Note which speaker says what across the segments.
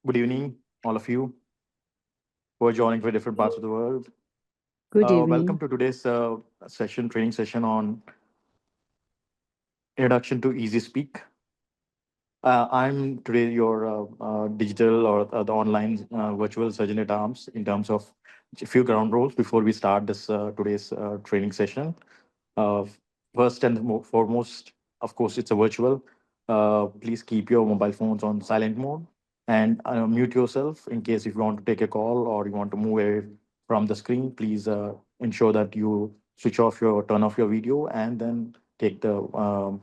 Speaker 1: Good evening, all of you who are joining from different parts of the world.
Speaker 2: Good
Speaker 1: Welcome
Speaker 2: evening.
Speaker 1: to today's training session on Introduction to Easy Speak. I'm today your digital or the online virtual surgeon at arms in terms of a few ground rules before we start this today's training session. Uh, First and foremost, of course, it's a virtual. Please keep your mobile phones on silent mode and mute yourself in case if you want to take a call or you want to move away from the screen. Please ensure that you turn off your video and then take the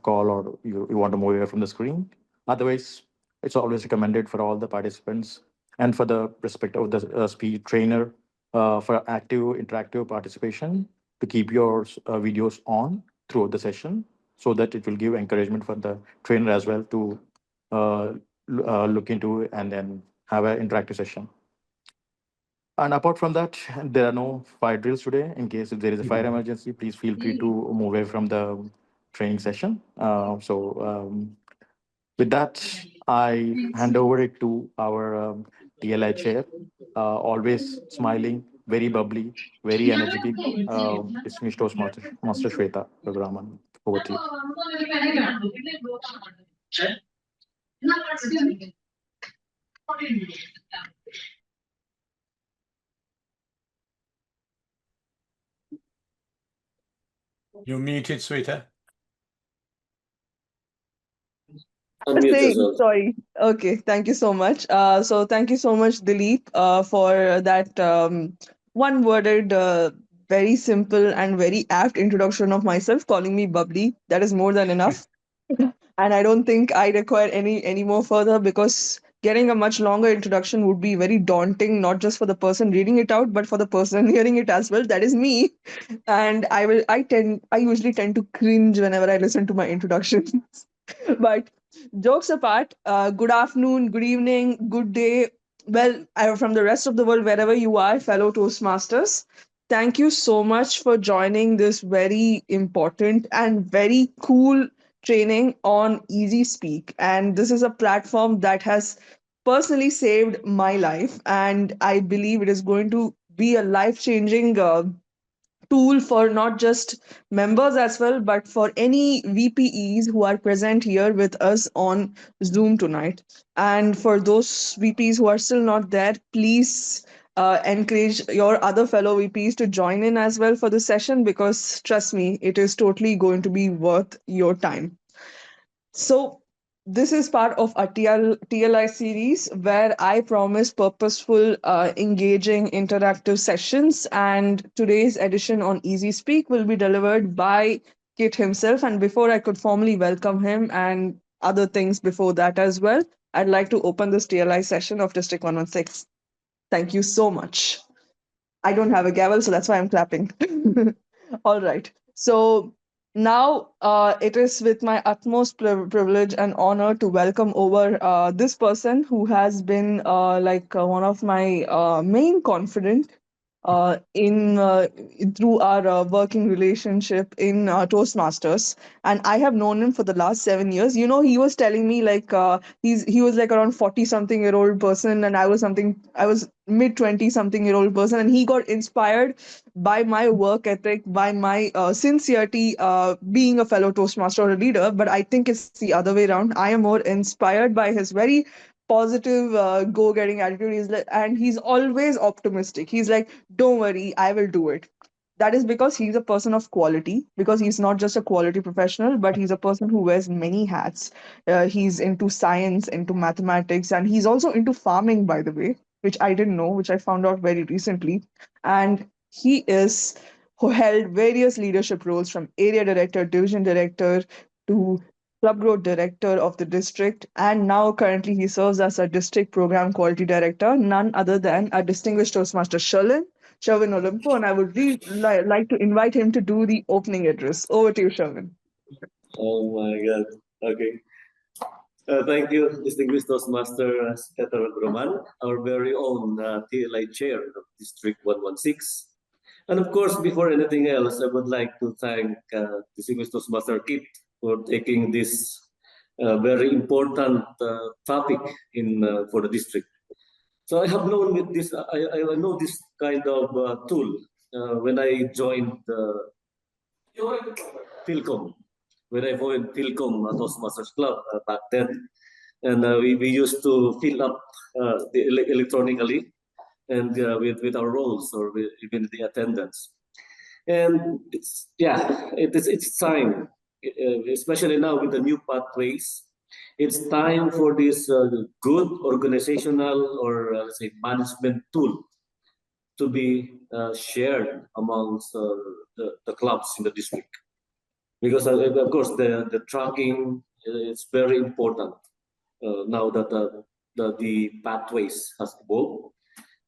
Speaker 1: call or you want to move away from the screen. Otherwise, it's always recommended for all the participants and for the respect of the speed trainer for active interactive participation to keep your videos on throughout the session so that it will give encouragement for the trainer as well to uh, look into and then have an interactive session. And apart from that, there are no fire drills today. In case if there is a fire emergency, please feel free to move away from the training session. With that, I hand over it to our TLI chair, always smiling, very bubbly, very energetic, distinguished Toastmaster Shweta Raghuraman. Over to you.
Speaker 3: You're muted, sweetheart.
Speaker 4: Unmute
Speaker 2: Saying
Speaker 4: yourself.
Speaker 2: sorry. Okay, thank you so much. So thank you so much, Dilip, for that one-worded, very simple and very apt introduction of myself, calling me bubbly. That is more than enough, and I don't think I require any more further because getting a much longer introduction would be very daunting, not just for the person reading it out, but for the person hearing it as well. That is me, and I usually tend to cringe whenever I listen to my introductions. But jokes apart, good afternoon, good evening, good day. Well, from the rest of the world, wherever you are, fellow Toastmasters, thank you so much for joining this very important and very cool training on Easy Speak. And this is a platform that has personally saved my life. And I believe it is going to be a life changing tool for not just members as well, but for any VPEs who are present here with us on Zoom tonight. And for those VPs who are still not there, please encourage your other fellow VPs to join in as well for the session because trust me, it is totally going to be worth your time. So, this is part of a TLI series where I promise purposeful, engaging, interactive sessions. And today's edition on Easy Speak will be delivered by Kit himself. And before I could formally welcome him and other things before that as well, I'd like to open this TLI session of District 116. Thank you so much. I don't have a gavel, so that's why I'm clapping. All right. So now it is with my utmost privilege and honor to welcome over this person who has been one of my main confident in through our working relationship in Toastmasters, and I have known him for the last 7 years. You know, he was telling me like he was like around 40-something-year-old person, and I was mid 20-something-year-old person, and he got inspired by my work ethic, by my sincerity, being a fellow Toastmaster or a leader. But I think it's the other way around. I am more inspired by his very positive go-getting attitude. And he's always optimistic. He's like, don't worry, I will do it. That is because he's a person of quality, because he's not just a quality professional, but he's a person who wears many hats. He's into science, into mathematics, and he's also into farming, by the way, which I didn't know, which I found out very recently. And he is who held various leadership roles from area director, division director, to club growth director of the district, and now currently he serves as a district program quality director, none other than a distinguished Toastmaster Sherwin Olympo, and I would really like to invite him to do the opening address. Over to you, Sherwin.
Speaker 4: Oh my God. Okay. Thank you, distinguished Toastmaster Peter Groman, our very own TLI chair of District 116. And of course, before anything else, I would like to thank distinguished Toastmaster Kit for taking this very important topic in for the district. So I have known with this. I know this kind of tool when I joined Philcom. When I joined Philcom Toastmasters Club back then, and we used to fill up electronically and with our roles or even the attendance. And it's time, especially now with the new pathways. It's time for this good organizational or let's say management tool to be shared amongst the clubs in the district. Because of course the tracking is very important now that the pathways has evolved,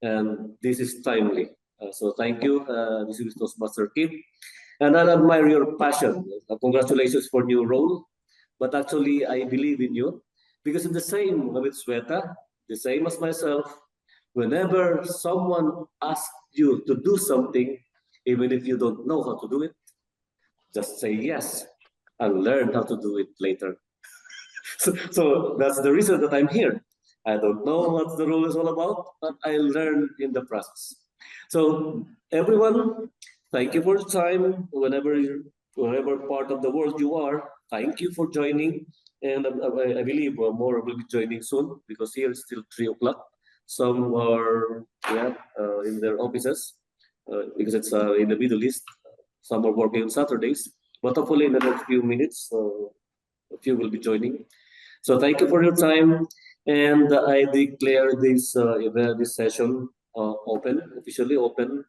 Speaker 4: and this is timely. So thank you, this is Toastmaster Kit, and I admire your passion. Congratulations for new role, but actually I believe in you because it's the same with Sweta, the same as myself. Whenever someone asks you to do something, even if you don't know how to do it, just say yes and learn how to do it later. So that's the reason that I'm here. I don't know what the role is all about, but I learn in the process. So everyone, thank you for the time. Wherever part of the world you are, thank you for joining. And I believe more will be joining soon because here it's still 3 o'clock. Some are in their offices because it's in the Middle East. Some are working on Saturdays, but hopefully in the next few minutes, a few will be joining. So thank you for your time, and I declare this this session officially open,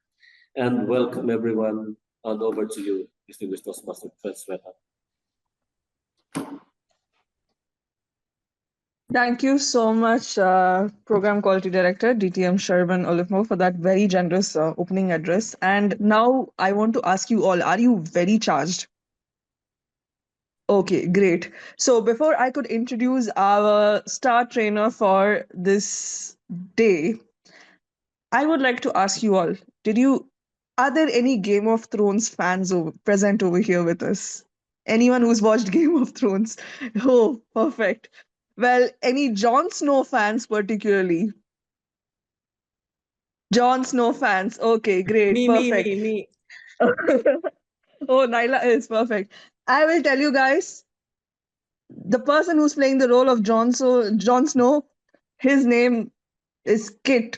Speaker 4: and welcome everyone. And over to you, distinguished Toastmaster Sweta.
Speaker 2: Thank you so much, Program Quality Director, DTM Sherman Olifmo, for that very generous opening address. And now I want to ask you all, are you very charged? Okay, great. So before I could introduce our star trainer for this day, I would like to ask you all, are there any Game of Thrones fans present over here with us? Anyone who's watched Game of Thrones? Oh, perfect. Well, any Jon Snow fans particularly? Jon Snow fans. Okay, great, perfect.
Speaker 5: Me.
Speaker 2: Oh, Naila is perfect. I will tell you guys, the person who's playing the role of Jon Snow, his name is Kit,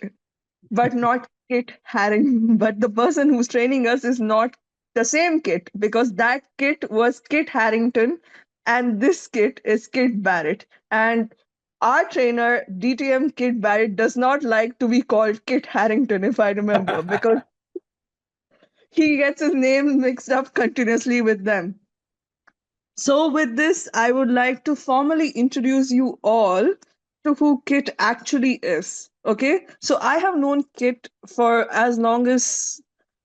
Speaker 2: but not Kit Haring. But the person who's training us is not the same Kit because that Kit was Kit Harrington, and this Kit is Kit Barritt. And our trainer, DTM Kit Barritt, does not like to be called Kit Harrington, if I remember, because he gets his name mixed up continuously with them. So, with this, I would like to formally introduce you all to who Kit actually is. Okay, so I have known Kit for as long as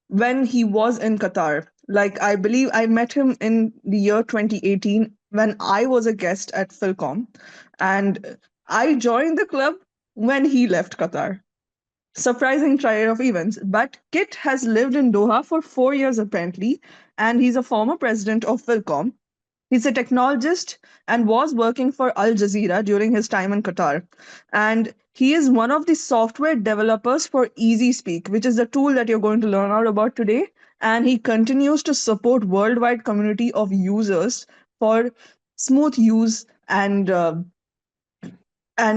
Speaker 2: when he was in Qatar. Like, I believe I met him in the year 2018 when I was a guest at Philcom, and I joined the club when he left Qatar. Surprising triad of events. But Kit has lived in Doha for 4 years apparently, and he's a former president of Philcom. He's a technologist and was working for Al Jazeera during his time in Qatar. And he is one of the software developers for EasySpeak, which is the tool that you're going to learn out about today. And he continues to support worldwide community of users for smooth use and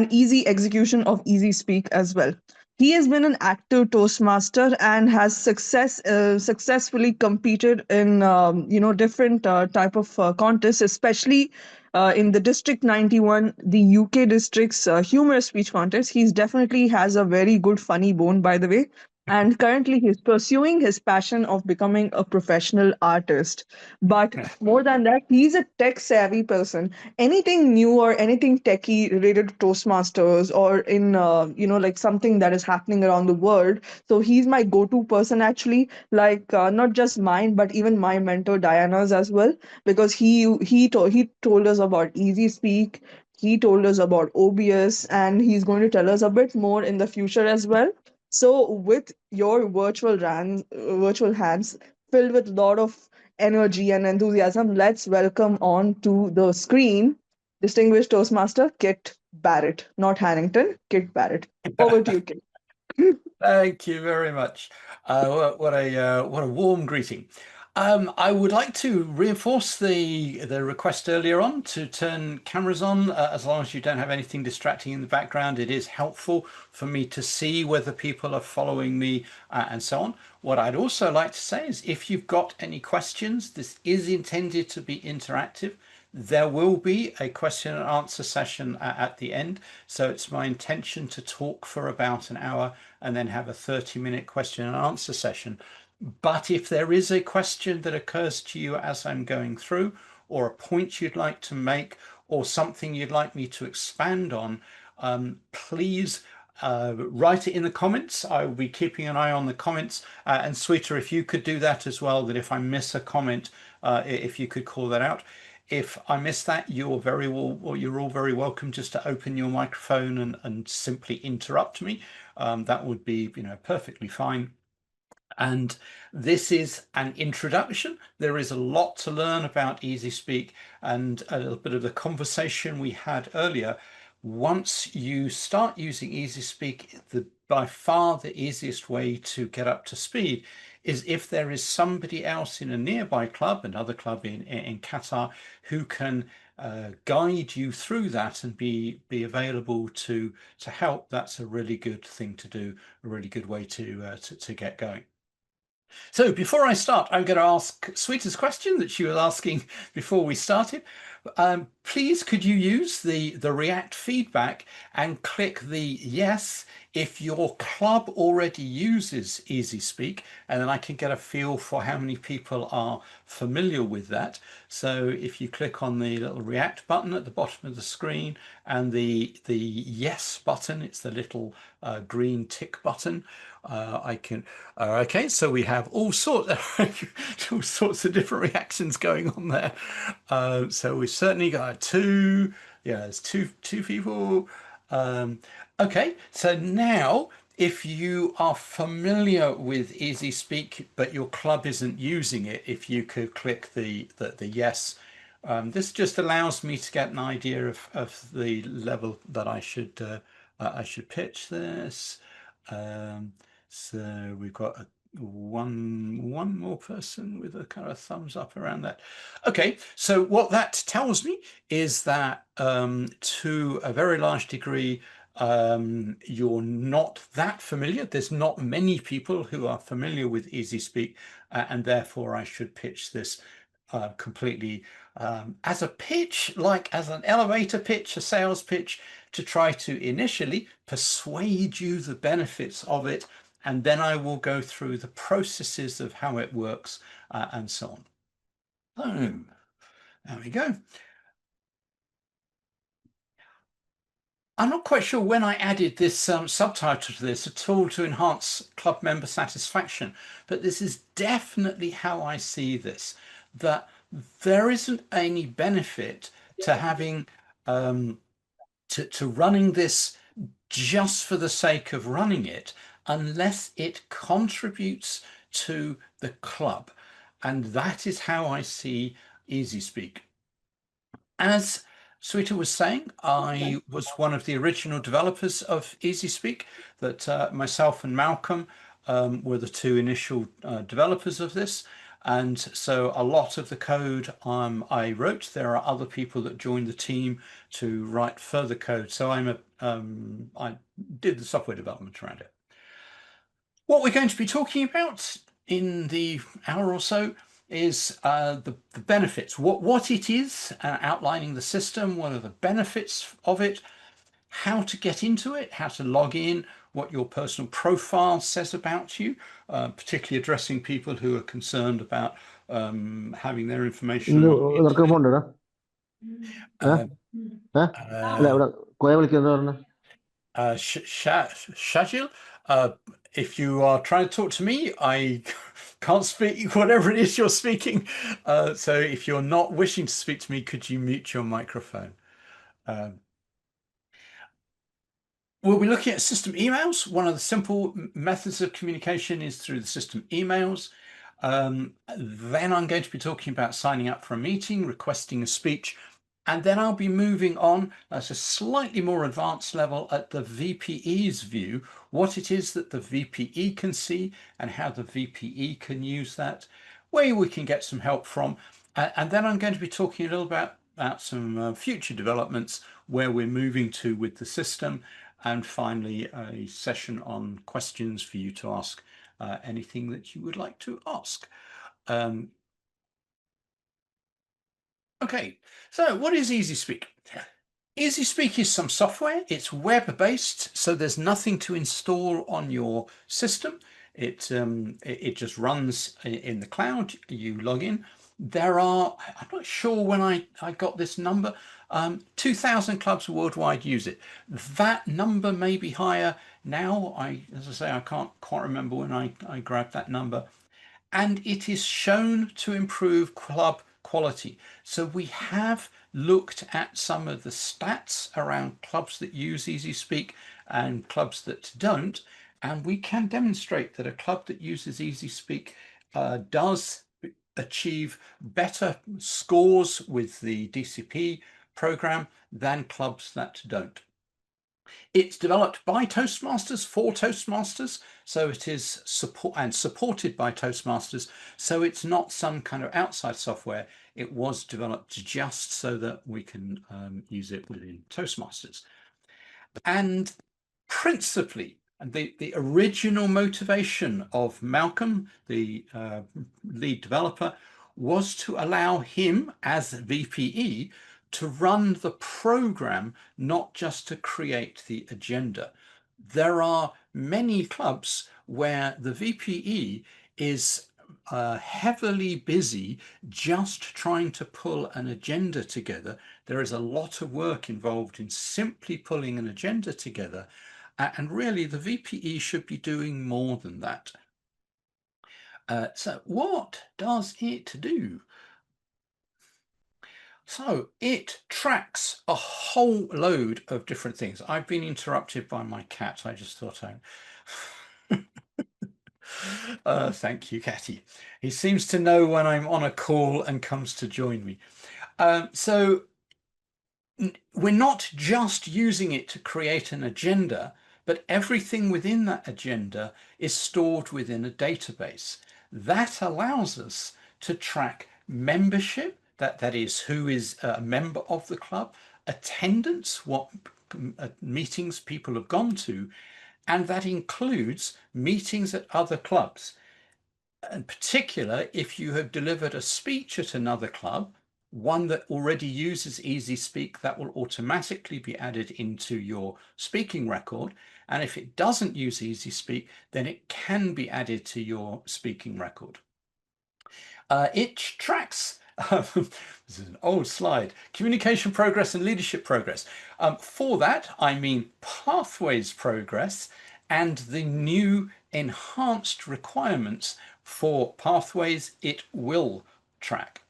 Speaker 2: easy execution of EasySpeak as well. He has been an active Toastmaster and has successfully competed in different type of contests, especially in the District 91, the UK district's humorous speech contest. He's definitely has a very good funny bone, by the way. And currently, he's pursuing his passion of becoming a professional artist. But more than that, he's a tech savvy person. Anything new or anything techie related to Toastmasters or in like something that is happening around the world, so he's my go-to person actually, like not just mine but even my mentor Diana's as well, because he told us about Easy Speak, he told us about OBS, and he's going to tell us a bit more in the future as well. So with your virtual hands filled with a lot of energy and enthusiasm, let's welcome on to the screen distinguished Toastmaster Kit Barritt, not Harrington, Kit Barritt. Over to you, Kit.
Speaker 3: Thank you very much. What a warm greeting. I would like to reinforce the request earlier on to turn cameras on, as long as you don't have anything distracting in the background. It is helpful for me to see whether people are following me and so on. What I'd also like to say is if you've got any questions, this is intended to be interactive. There will be a question and answer session at the end. So it's my intention to talk for about an hour and then have a 30-minute question and answer session. But if there is a question that occurs to you as I'm going through, or a point you'd like to make, or something you'd like me to expand on, please write it in the comments. I will be keeping an eye on the comments. And Sweeter, if you could do that as well, that if I miss a comment, if you could call that out. If I miss that, you're all very welcome just to open your microphone and simply interrupt me. That would be, perfectly fine. And this is an introduction. There is a lot to learn about Easy Speak, and a little bit of the conversation we had earlier. Once you start using Easy Speak, by far the easiest way to get up to speed is if there is somebody else in a nearby club, another club in Qatar, who can guide you through that and be available to help. That's a really good thing to do, a really good way to get going. So before I start, I'm going to ask Sweeta's question that she was asking before we started. Please, could you use the React feedback and click the yes if your club already uses Easy Speak, and then I can get a feel for how many people are familiar with that. So if you click on the little React button at the bottom of the screen and the yes button, it's the little green tick button. I can. Okay, so we have all sorts of different reactions going on there. So we've certainly got two. Yeah, there's two people. Okay, so now if you are familiar with Easy Speak but your club isn't using it, if you could click the yes. This just allows me to get an idea of the level that I should pitch this. So we've got one more person with a kind of thumbs up around that. Okay, so what that tells me is that to a very large degree, you're not that familiar. There's not many people who are familiar with Easy Speak, and therefore I should pitch this completely as a pitch, like as an elevator pitch, a sales pitch, to try to initially persuade you the benefits of it, and then I will go through the processes of how it works and so on. Boom. There we go. I'm not quite sure when I added this subtitle to this, a tool to enhance club member satisfaction, but this is definitely how I see this, that there isn't any benefit to having to running this just for the sake of running it unless it contributes to the club. And that is how I see Easy Speak. As Sweeta was saying, I was one of the original developers of Easy Speak, that myself and Malcolm were the two initial developers of this. And so a lot of the code I wrote. There are other people that joined the team to write further code. So I did the software development around it. What we're going to be talking about in the hour or so is the benefits, what it is, outlining the system, what are the benefits of it, how to get into it, how to log in, what your personal profile says about you, particularly addressing people who are concerned about having their information on the internet. Shajil, if you are trying to talk to me, I can't speak whatever it is you're speaking. So if you're not wishing to speak to me, could you mute your microphone? We'll be looking at system emails. One of the simple methods of communication is through the system emails. Then I'm going to be talking about signing up for a meeting, requesting a speech, And then I'll be moving on at a slightly more advanced level at the VPE's view, what it is that the VPE can see and how the VPE can use that, where we can get some help from. And then I'm going to be talking a little about some future developments where we're moving to with the system, and finally a session on questions for you to ask anything that you would like to ask. Okay, so what is EasySpeak? EasySpeak is some software. It's web-based, so there's nothing to install on your system. It just runs in the cloud. You log in. There are, I'm not sure when I got this number, 2,000 clubs worldwide use it. That number may be higher now. As I say, I can't quite remember when I grabbed that number. And it is shown to improve club quality. So we have looked at some of the stats around clubs that use EasySpeak and clubs that don't, and we can demonstrate that a club that uses EasySpeak does achieve better scores with the DCP program than clubs that don't. It's developed by Toastmasters for Toastmasters, so it is supported by Toastmasters. So it's not some kind of outside software. It was developed just so that we can use it within Toastmasters. And principally, the original motivation of Malcolm, the lead developer, was to allow him as VPE to run the program, not just to create the agenda. There are many clubs where the VPE is heavily busy just trying to pull an agenda together. There is a lot of work involved in simply pulling an agenda together, and really the VPE should be doing more than that. So what does it do? So it tracks a whole load of different things. I've been interrupted by my cat. I just thought thank you, Catty. He seems to know when I'm on a call and comes to join me. So we're not just using it to create an agenda, but everything within that agenda is stored within a database. That allows us to track membership, that is who is a member of the club, attendance, what meetings people have gone to, and that includes meetings at other clubs. In particular, if you have delivered a speech at another club, one that already uses EasySpeak, that will automatically be added into your speaking record. And if it doesn't use EasySpeak, then it can be added to your speaking record. It tracks, this is an old slide, communication progress and leadership progress. For that, I mean pathways progress and the new enhanced requirements for pathways it will track.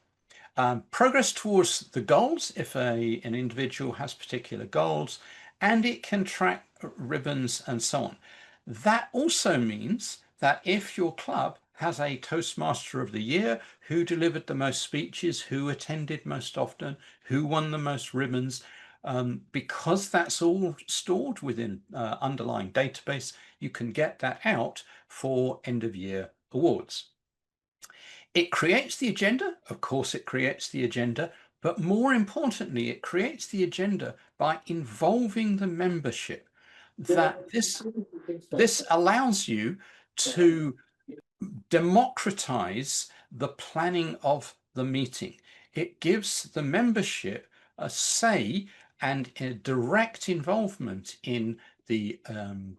Speaker 3: Progress towards the goals, if an individual has particular goals, and it can track ribbons and so on. That also means that if your club has a Toastmaster of the Year, who delivered the most speeches, who attended most often, who won the most ribbons, because that's all stored within underlying database, you can get that out for end of year awards. It creates the agenda. Of course, it creates the agenda, but more importantly, it creates the agenda by involving the membership. That this allows you to democratize the planning of the meeting. It gives the membership a say and a direct involvement in the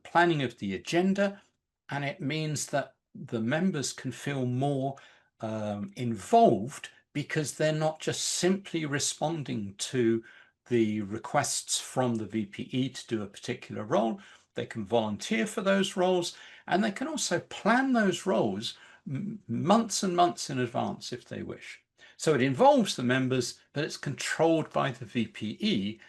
Speaker 3: planning of the agenda, and it means that the members can feel more involved because they're not just simply responding to the requests from the VPE to do a particular role. They can volunteer for those roles, and they can also plan those roles months and months in advance if they wish. So it involves the members, but it's controlled by the VPE,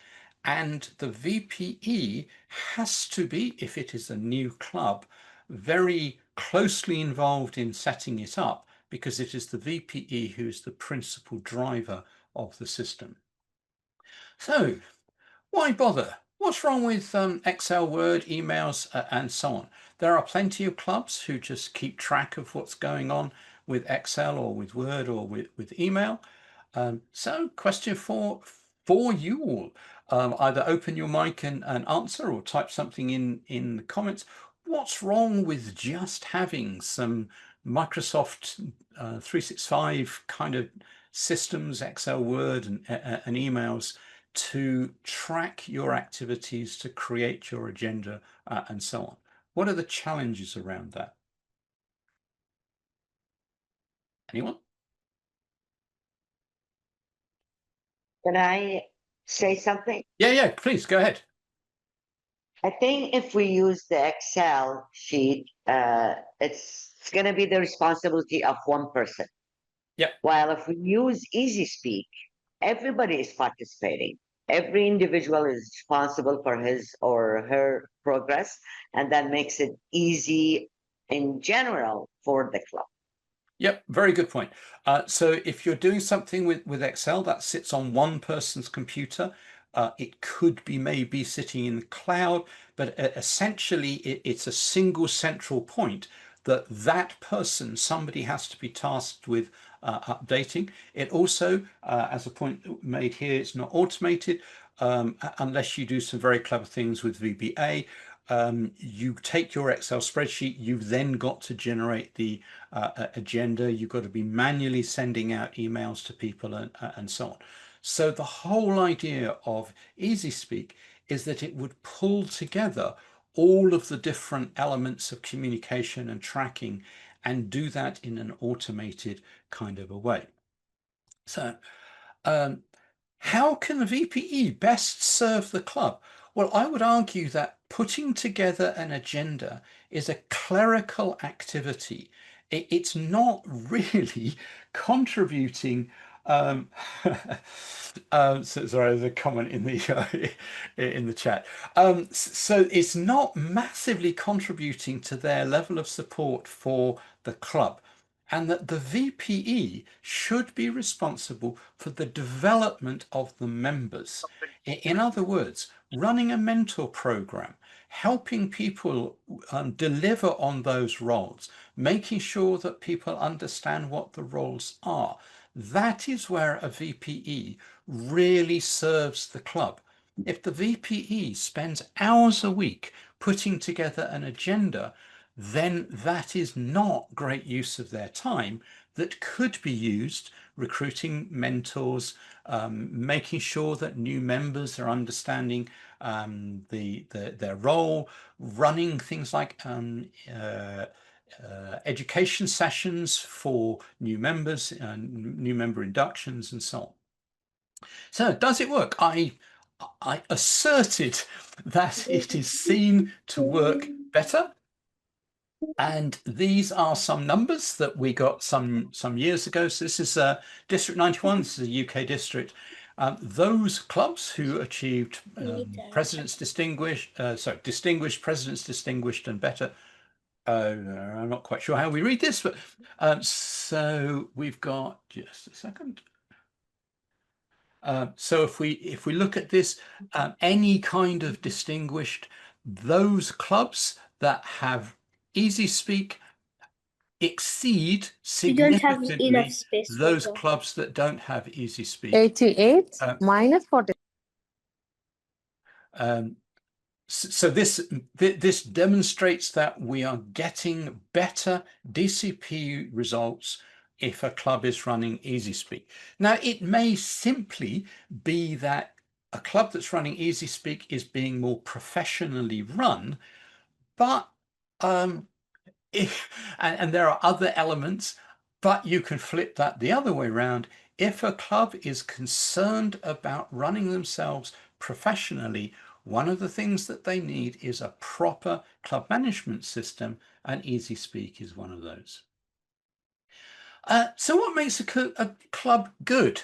Speaker 3: and the VPE has to be, if it is a new club, very closely involved in setting it up, because it is the VPE who is the principal driver of the system. So why bother? What's wrong with Excel, Word, emails, and so on? There are plenty of clubs who just keep track of what's going on with Excel or with Word or with email. So question for you all, either open your mic and answer or type something in the comments. What's wrong with just having some Microsoft 365 kind of systems, Excel, Word, and emails to track your activities, to create your agenda, and so on? What are the challenges around that? Anyone?
Speaker 5: Can I say something?
Speaker 3: Yeah, please go ahead.
Speaker 5: I think if we use the Excel sheet, it's going to be the responsibility of one person.
Speaker 3: Yep.
Speaker 5: While if we use Easy Speak, everybody is participating. Every individual is responsible for his or her progress, and that makes it easy in general for the club.
Speaker 3: Yep, very good point. So if you're doing something with Excel that sits on one person's computer, it could be maybe sitting in the cloud, but essentially it's a single central point that person, somebody has to be tasked with updating. It also, as a point made here, it's not automated unless you do some very clever things with VBA. You take your Excel spreadsheet, you've then got to generate the agenda, you've got to be manually sending out emails to people and so on. So the whole idea of Easy Speak is that it would pull together all of the different elements of communication and tracking and do that in an automated kind of a way. So how can the VPE best serve the club? Well, I would argue that putting together an agenda is a clerical activity. It's not really contributing. So, sorry, there's a comment in the chat. So it's not massively contributing to their level of support for the club, and that the VPE should be responsible for the development of the members. In other words, running a mentor program, helping people deliver on those roles, making sure that people understand what the roles are. That is where a VPE really serves the club. If the VPE spends hours a week putting together an agenda, then that is not great use of their time that could be used recruiting mentors, making sure that new members are understanding their role, running things like education sessions for new members, new member inductions, and so on. So does it work? I asserted that it is seen to work better. And these are some numbers that we got some years ago. So this is District 91, this is a UK district. Those clubs who achieved President's Distinguished, Distinguished, President's Distinguished and better. I'm not quite sure how we read this, but so we've got, just a second. So if we look at this, any kind of distinguished, those clubs that have Easy Speak exceed significantly those clubs that don't have Easy Speak.
Speaker 6: 88 minus 40.
Speaker 3: So this demonstrates that we are getting better DCP results if a club is running Easy Speak. Now, it may simply be that a club that's running Easy Speak is being more professionally run, but and there are other elements, but you can flip that the other way around. If a club is concerned about running themselves professionally, one of the things that they need is a proper club management system, and Easy Speak is one of those. So what makes a club good?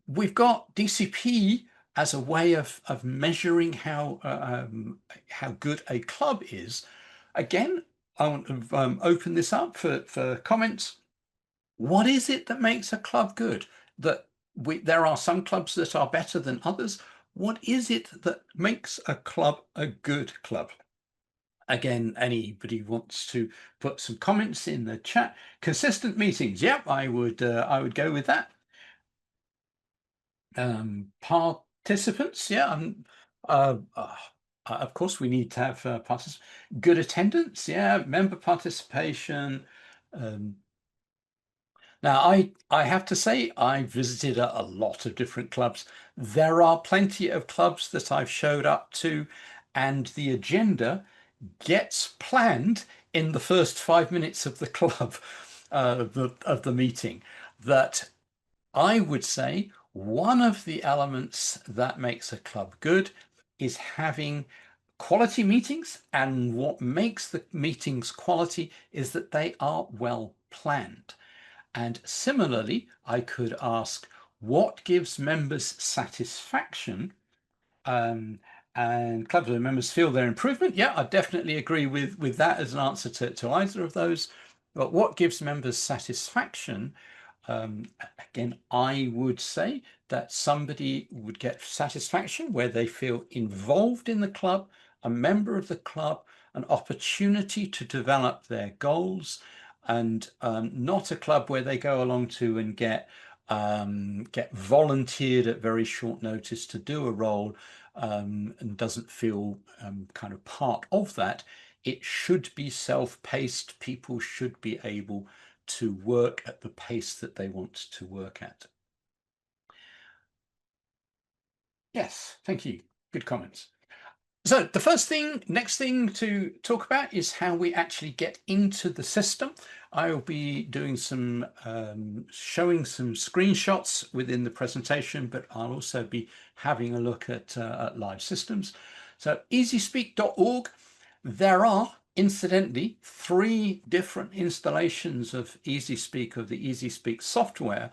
Speaker 3: We've got DCP as a way of measuring how good a club is. Again, I want to open this up for comments. What is it that makes a club good? That there are some clubs that are better than others. What is it that makes a club a good club? Again, anybody wants to put some comments in the chat? Consistent meetings. Yep, I would go with that. Participants. Yeah. Of course, we need to have participants. Good attendance. Yeah. Member participation. Now, I have to say, I visited a lot of different clubs. There are plenty of clubs that I've showed up to, and the agenda gets planned in the first 5 minutes of the club, of the meeting. That I would say one of the elements that makes a club good is having quality meetings, and what makes the meetings quality is that they are well planned. And similarly, I could ask, what gives members satisfaction? And clubs where members feel their improvement. Yeah, I definitely agree with that as an answer to either of those. But what gives members satisfaction? Again, I would say that somebody would get satisfaction where they feel involved in the club, a member of the club, an opportunity to develop their goals, and not a club where they go along to and get volunteered at very short notice to do a role, and doesn't feel kind of part of that. It should be self-paced. People should be able to work at the pace that they want to work at. Yes, thank you. Good comments. So the next thing to talk about is how we actually get into the system. I will be doing some showing some screenshots within the presentation, but I'll also be having a look at live systems. So easyspeak.org, there are incidentally 3 different installations of EasySpeak, of the EasySpeak software.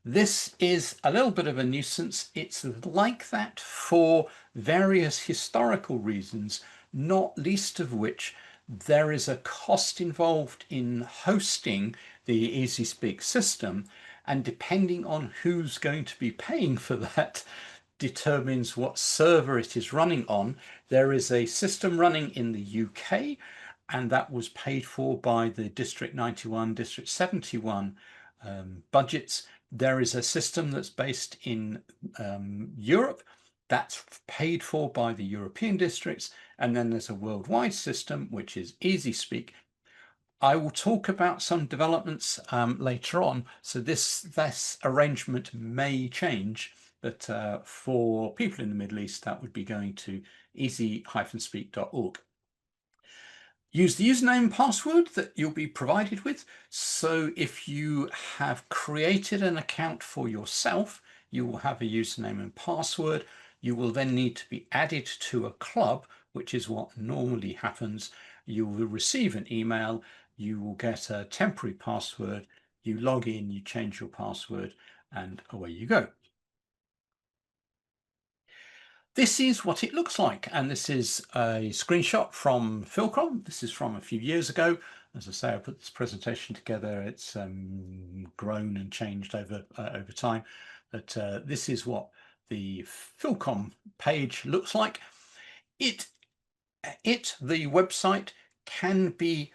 Speaker 3: This is a little bit of a nuisance. It's like that for various historical reasons, not least of which there is a cost involved in hosting the EasySpeak system, and depending on who's going to be paying for that determines what server it is running on. There is a system running in the UK, and that was paid for by the District 91, District 71 budgets. There is a system that's based in Europe, that's paid for by the European districts, and then there's a worldwide system, which is EasySpeak. I will talk about some developments later on, so this arrangement may change, but for people in the Middle East, that would be going to easy-speak.org. Use the username and password that you'll be provided with. So if you have created an account for yourself, you will have a username and password. You will then need to be added to a club, which is what normally happens. You will receive an email, you will get a temporary password, you log in, you change your password, and away you go. This is what it looks like, and this is a screenshot from Philcom. This is from a few years ago. As I say, I put this presentation together. It's grown and changed over time, but this is what the Philcom page looks like. The website can be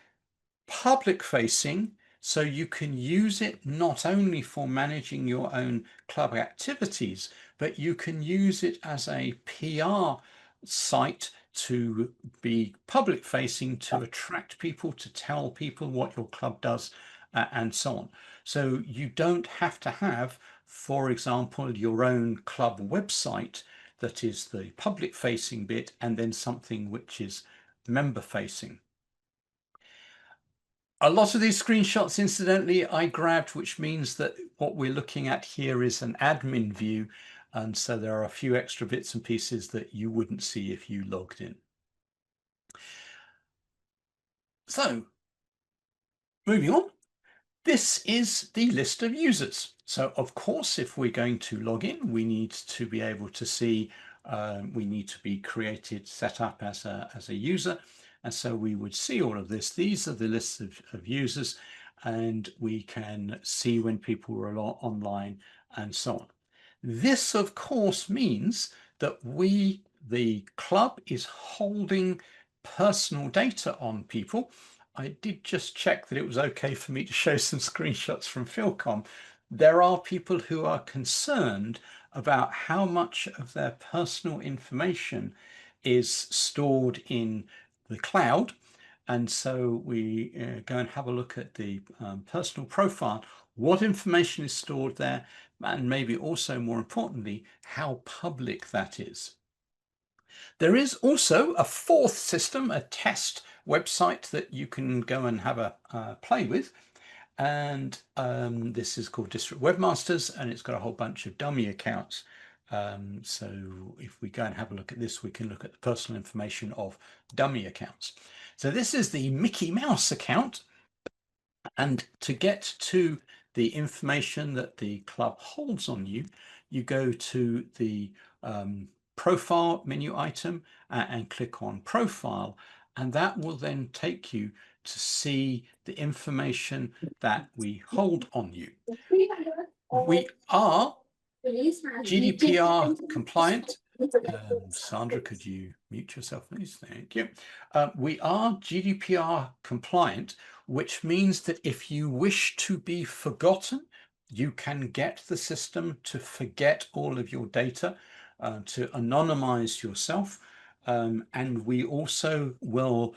Speaker 3: public facing, so you can use it not only for managing your own club activities, but you can use it as a PR site to be public facing, to attract people, to tell people what your club does, and so on. So you don't have to have, for example, your own club website that is the public facing bit, and then something which is member facing. A lot of these screenshots, incidentally, I grabbed, which means that what we're looking at here is an admin view. And so there are a few extra bits and pieces that you wouldn't see if you logged in. So moving on, this is the list of users. So of course, if we're going to log in, we need to be able to see, we need to be created, set up as a user. And so we would see all of this. These are the lists of users, and we can see when people are online and so on. This, of course, means that we, the club, is holding personal data on people. I did just check that it was okay for me to show some screenshots from Philcom. There are people who are concerned about how much of their personal information is stored in the cloud. And so we go and have a look at the personal profile, what information is stored there, and maybe also more importantly, how public that is. There is also a fourth system, a test website that you can go and have a play with. And this is called District Webmasters, and it's got a whole bunch of dummy accounts. So if we go and have a look at this, we can look at the personal information of dummy accounts. So this is the Mickey Mouse account. And to get to the information that the club holds on you, you go to the profile menu item and click on profile, and that will then take you to see the information that we hold on you. We are GDPR compliant. Sandra, could you mute yourself, please? Thank you. We are GDPR compliant, which means that if you wish to be forgotten, you can get the system to forget all of your data, to anonymize yourself. And we also will,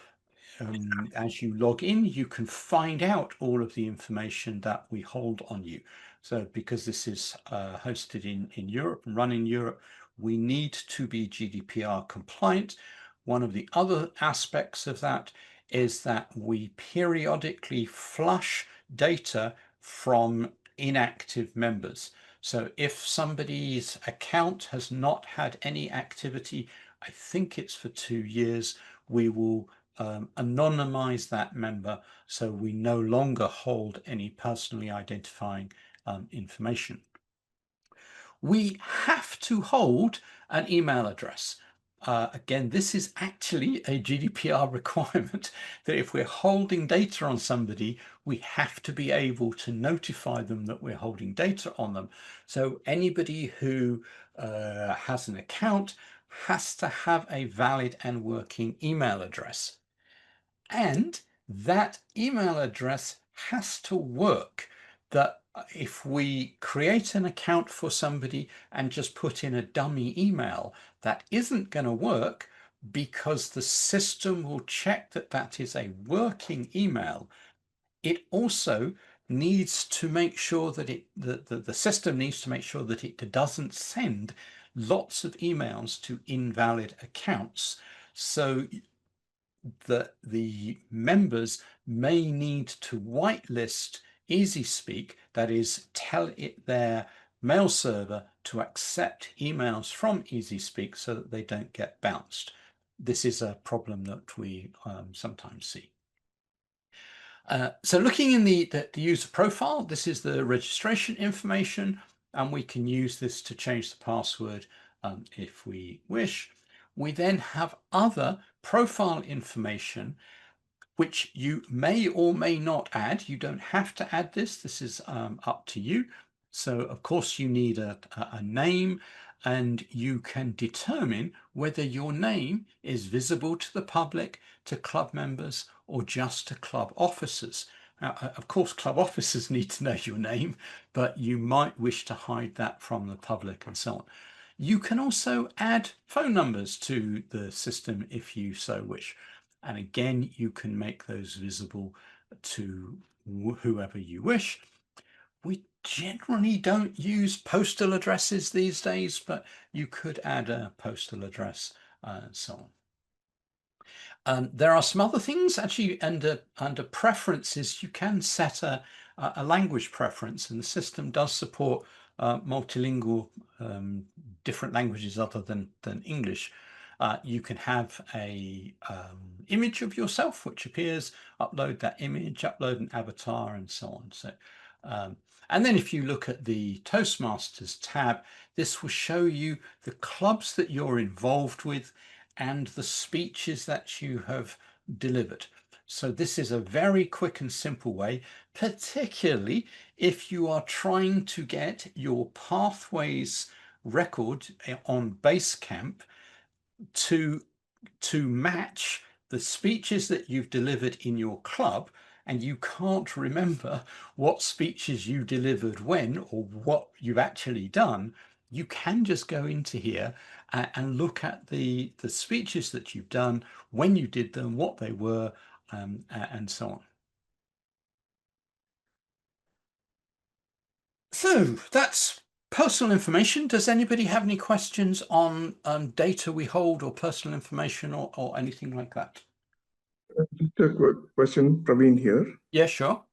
Speaker 3: as you log in, you can find out all of the information that we hold on you. So because this is hosted in Europe and run in Europe, we need to be GDPR compliant. One of the other aspects of that is that we periodically flush data from inactive members. So if somebody's account has not had any activity, I think it's for 2 years, we will anonymize that member so we no longer hold any personally identifying information. We have to hold an email address. Again, this is actually a GDPR requirement that if we're holding data on somebody, we have to be able to notify them that we're holding data on them. So anybody who has an account has to have a valid and working email address. And that email address has to work. That if we create an account for somebody and just put in a dummy email, that isn't going to work, because the system will check that that is a working email. It also needs to make sure that the system needs to make sure that it doesn't send lots of emails to invalid accounts. So that the members may need to whitelist EasySpeak, that is, tell it their mail server to accept emails from EasySpeak so that they don't get bounced. This is a problem that we sometimes see. So looking in the user profile, this is the registration information, and we can use this to change the password if we wish. We then have other profile information, which you may or may not add. You don't have to add this. This is up to you. So of course you need a name, and you can determine whether your name is visible to the public, to club members, or just to club officers. Now, of course, club officers need to know your name, but you might wish to hide that from the public and so on. You can also add phone numbers to the system if you so wish. And again, you can make those visible to whoever you wish. We generally don't use postal addresses these days, but you could add a postal address and so on. There are some other things actually under preferences. You can set a language preference, and the system does support multilingual different languages other than English. You can have a image of yourself which appears, upload that image, upload an avatar, and so on. So and then if you look at the Toastmasters tab, this will show you the clubs that you're involved with and the speeches that you have delivered. So this is a very quick and simple way, particularly if you are trying to get your pathways record on Basecamp to match the speeches that you've delivered in your club, and you can't remember what speeches you delivered when or what you've actually done, you can just go into here and look at the speeches that you've done, when you did them, what they were, and so on. So that's personal information. Does anybody have any questions on data we hold or personal information or anything like that?
Speaker 7: Just a quick question, Praveen here.
Speaker 3: Yeah, sure.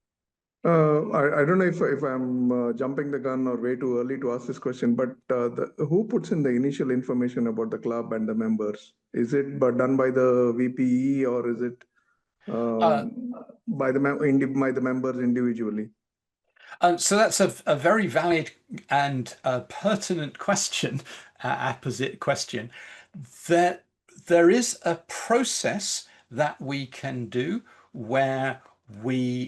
Speaker 7: I don't know if I'm jumping the gun or way too early to ask this question, but who puts in the initial information about the club and the members? Is it done by the VPE or is it by the members individually?
Speaker 3: So that's a very valid and pertinent question, apposite question. There is a process that we can do where a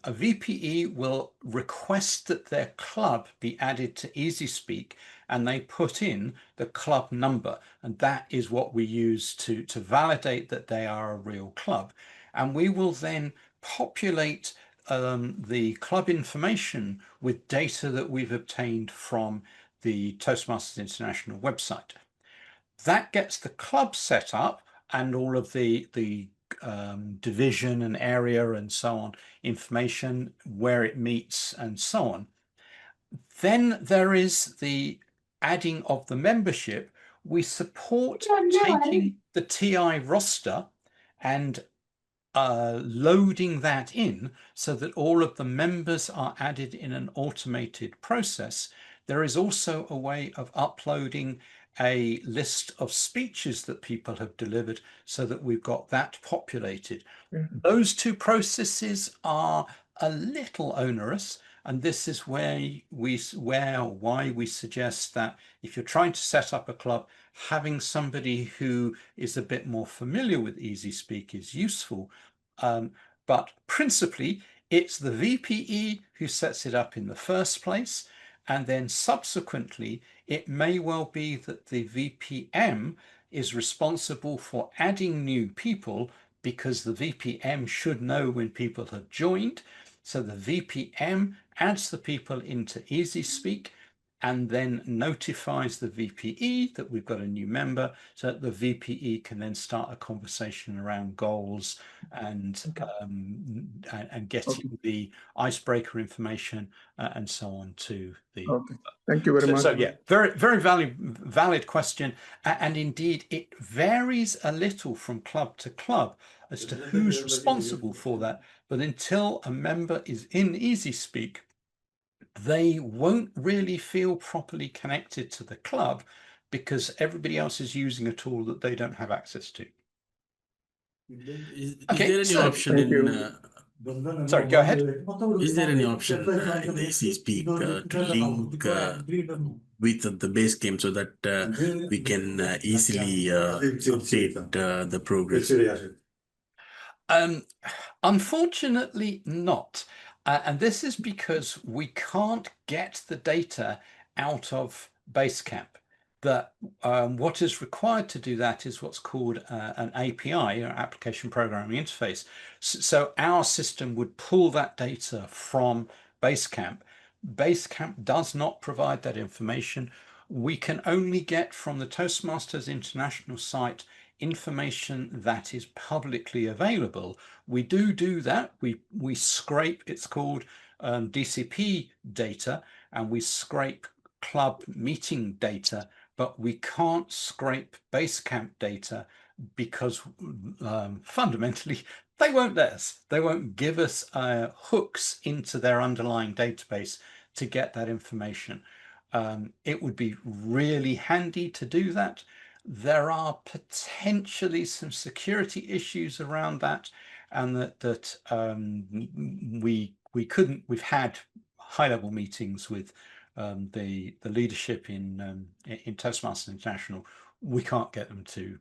Speaker 3: VPE will request that their club be added to EasySpeak, and they put in the club number, and that is what we use to validate that they are a real club. And we will then populate the club information with data that we've obtained from the Toastmasters International website. That gets the club set up and all of the division and area and so on information, where it meets and so on. Then there is the adding of the membership. We support taking the TI roster and loading that in so that all of the members are added in an automated process. There is also a way of uploading a list of speeches that people have delivered so that we've got that populated. Those two processes are a little onerous, and this is why we suggest that if you're trying to set up a club, having somebody who is a bit more familiar with EasySpeak is useful. But principally, it's the VPE who sets it up in the first place, and then subsequently, it may well be that the VPM is responsible for adding new people, because the VPM should know when people have joined. So the VPM adds the people into EasySpeak and then notifies the VPE that we've got a new member, so that the VPE can then start a conversation around goals and getting the icebreaker information and so on to the.
Speaker 7: Okay, thank you very much.
Speaker 3: So yeah, very valid question, and indeed it varies a little from club to club as to who's responsible for that. But until a member is in EasySpeak, they won't really feel properly connected to the club because everybody else is using a tool that they don't have access to.
Speaker 8: Is there any option in
Speaker 3: sorry, go ahead.
Speaker 8: Is there any option in the EasySpeak to link with the base game so that we can easily update the progress?
Speaker 3: Unfortunately not. And this is because we can't get the data out of Basecamp. What is required to do that is what's called an API, or application programming interface. So our system would pull that data from Basecamp. Basecamp does not provide that information. We can only get from the Toastmasters International site information that is publicly available. We do that. We scrape, it's called DCP data, and we scrape club meeting data, but we can't scrape Basecamp data because fundamentally they won't let us. They won't give us hooks into their underlying database to get that information. It would be really handy to do that. There are potentially some security issues around that, and that we couldn't. We've had high-level meetings with the leadership in Toastmasters International. We can't get them to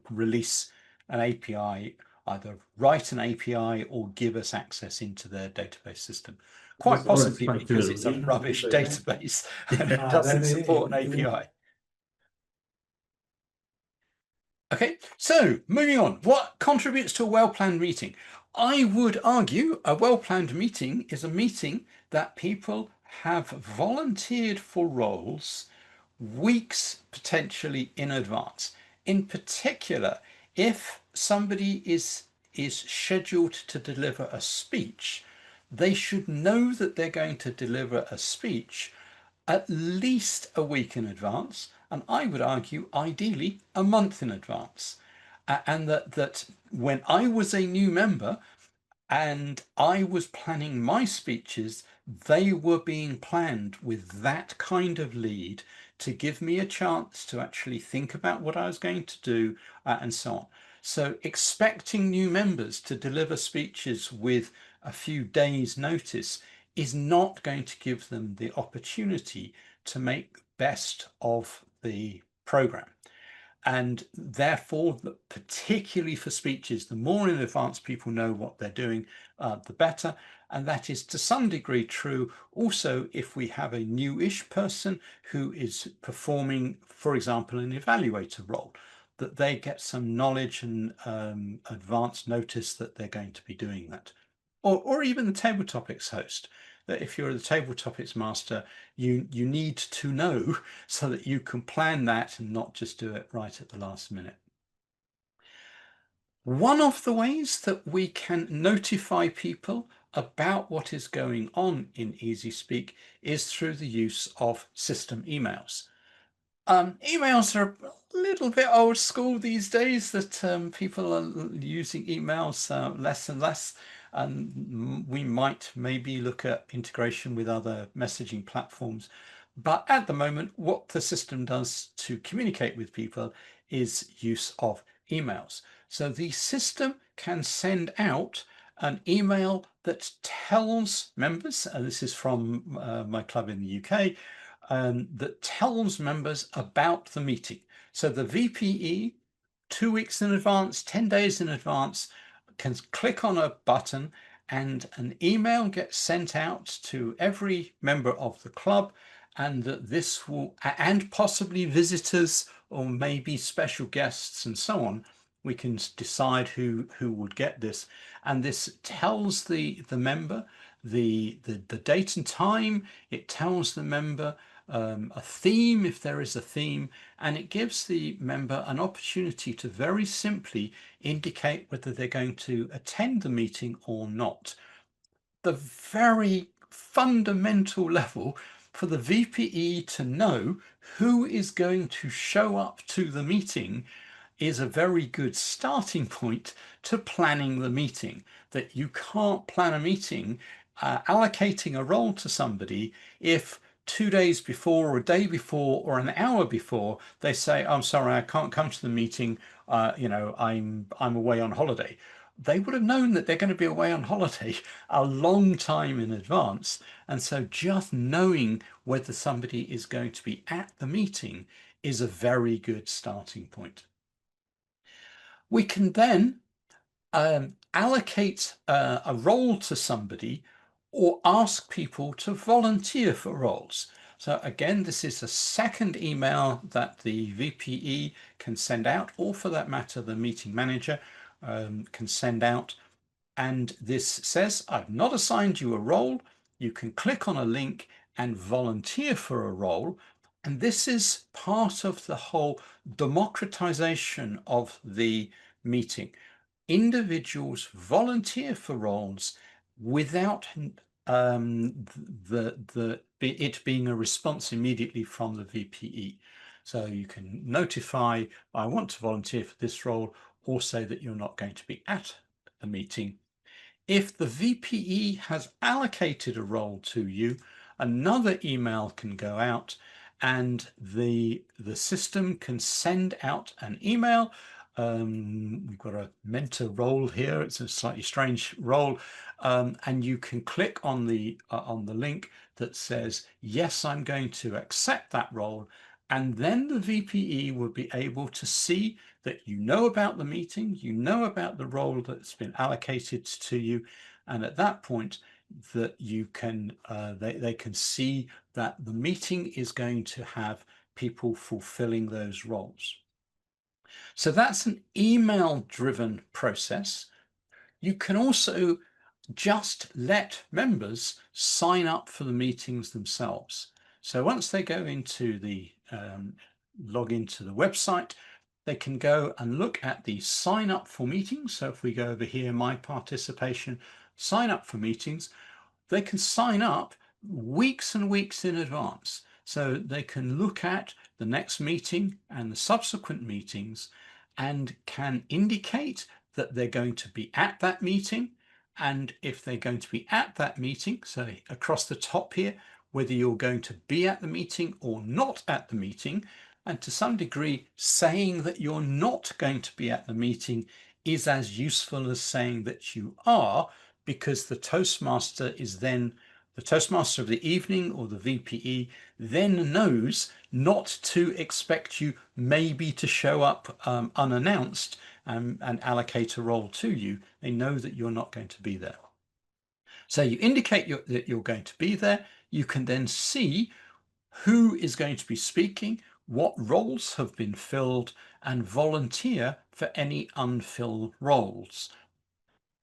Speaker 3: release an API, either write an API or give us access into their database system. quite possibly because it's a rubbish database and it doesn't support an API. Okay, so moving on, what contributes to a well-planned meeting? I would argue a well-planned meeting is a meeting that people have volunteered for roles weeks potentially in advance. In particular, if somebody is scheduled to deliver a speech, they should know that they're going to deliver a speech at least a week in advance, and I would argue ideally a month in advance. And that when I was a new member and I was planning my speeches, they were being planned with that kind of lead to give me a chance to actually think about what I was going to do, and so on. So expecting new members to deliver speeches with a few days' notice is not going to give them the opportunity to make best of the program. And therefore, particularly for speeches, the more in advance people know what they're doing, the better. And that is to some degree true also if we have a newish person who is performing, for example, an evaluator role, that they get some knowledge and advance notice that they're going to be doing that. Or even the table topics host, that if you're the table topics master, you need to know so that you can plan that and not just do it right at the last minute. One of the ways that we can notify people about what is going on in EasySpeak is through the use of system emails. Emails are a little bit old school these days, that people are using emails less and less, and we might maybe look at integration with other messaging platforms. But at the moment, what the system does to communicate with people is use of emails. So the system can send out an email that tells members, and this is from my club in the UK, that tells members about the meeting. So the VPE, 2 weeks in advance, 10 days in advance, can click on a button and an email gets sent out to every member of the club, and that this will, and possibly visitors or maybe special guests and so on, we can decide who would get this. And this tells the member the date and time. It tells the member a theme if there is a theme, and it gives the member an opportunity to very simply indicate whether they're going to attend the meeting or not. The very fundamental level for the VPE to know who is going to show up to the meeting is a very good starting point to planning the meeting. That you can't plan a meeting allocating a role to somebody if 2 days before or a day before or an hour before they say, I'm sorry, I can't come to the meeting, I'm away on holiday. They would have known that they're going to be away on holiday a long time in advance. And so just knowing whether somebody is going to be at the meeting is a very good starting point. We can then allocate a role to somebody or ask people to volunteer for roles. So again, this is a second email that the VPE can send out, or for that matter, the meeting manager can send out. And this says, I've not assigned you a role. You can click on a link and volunteer for a role. And this is part of the whole democratization of the meeting. Individuals volunteer for roles without it being a response immediately from the VPE. So you can notify, I want to volunteer for this role, or say that you're not going to be at a meeting. If the VPE has allocated a role to you, another email can go out, and the system can send out an email. We've got a mentor role here. It's a slightly strange role, and you can click on the link that says, yes, I'm going to accept that role. And then the VPE will be able to see that you know about the meeting, you know about the role that's been allocated to you. And at that point, that you can they can see that the meeting is going to have people fulfilling those roles. So that's an email driven process. You can also just let members sign up for the meetings themselves. So once they go into the log into the website, they can go and look at the sign up for meetings. So if we go over here, my participation, sign up for meetings, they can sign up weeks and weeks in advance. So they can look at the next meeting and the subsequent meetings and can indicate that they're going to be at that meeting. And if they're going to be at that meeting, so across the top here, whether you're going to be at the meeting or not at the meeting, and to some degree, saying that you're not going to be at the meeting is as useful as saying that you are, because the Toastmaster is then the Toastmaster of the evening, or the VPE, then knows not to expect you maybe to show up unannounced and allocate a role to you. They know that you're not going to be there. So you indicate that you're going to be there. You can then see who is going to be speaking, what roles have been filled, and volunteer for any unfilled roles.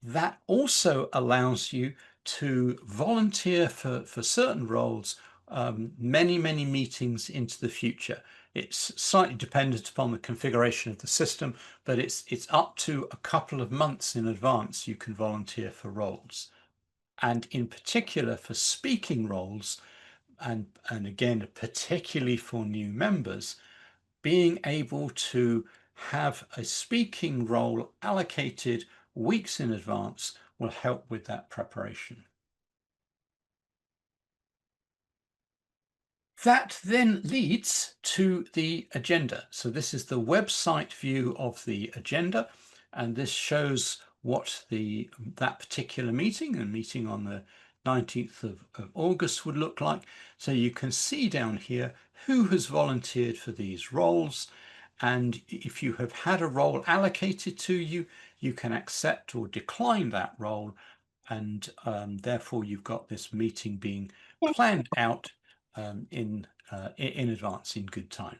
Speaker 3: That also allows you to volunteer for certain roles many meetings into the future. It's slightly dependent upon the configuration of the system, but it's up to a couple of months in advance you can volunteer for roles. And in particular for speaking roles, and again, particularly for new members, being able to have a speaking role allocated weeks in advance will help with that preparation. That then leads to the agenda. So this is the website view of the agenda, and this shows what that particular meeting, a meeting on the 19th of August, would look like. So you can see down here who has volunteered for these roles, and if you have had a role allocated to you, you can accept or decline that role, and therefore you've got this meeting being planned out in advance, in good time.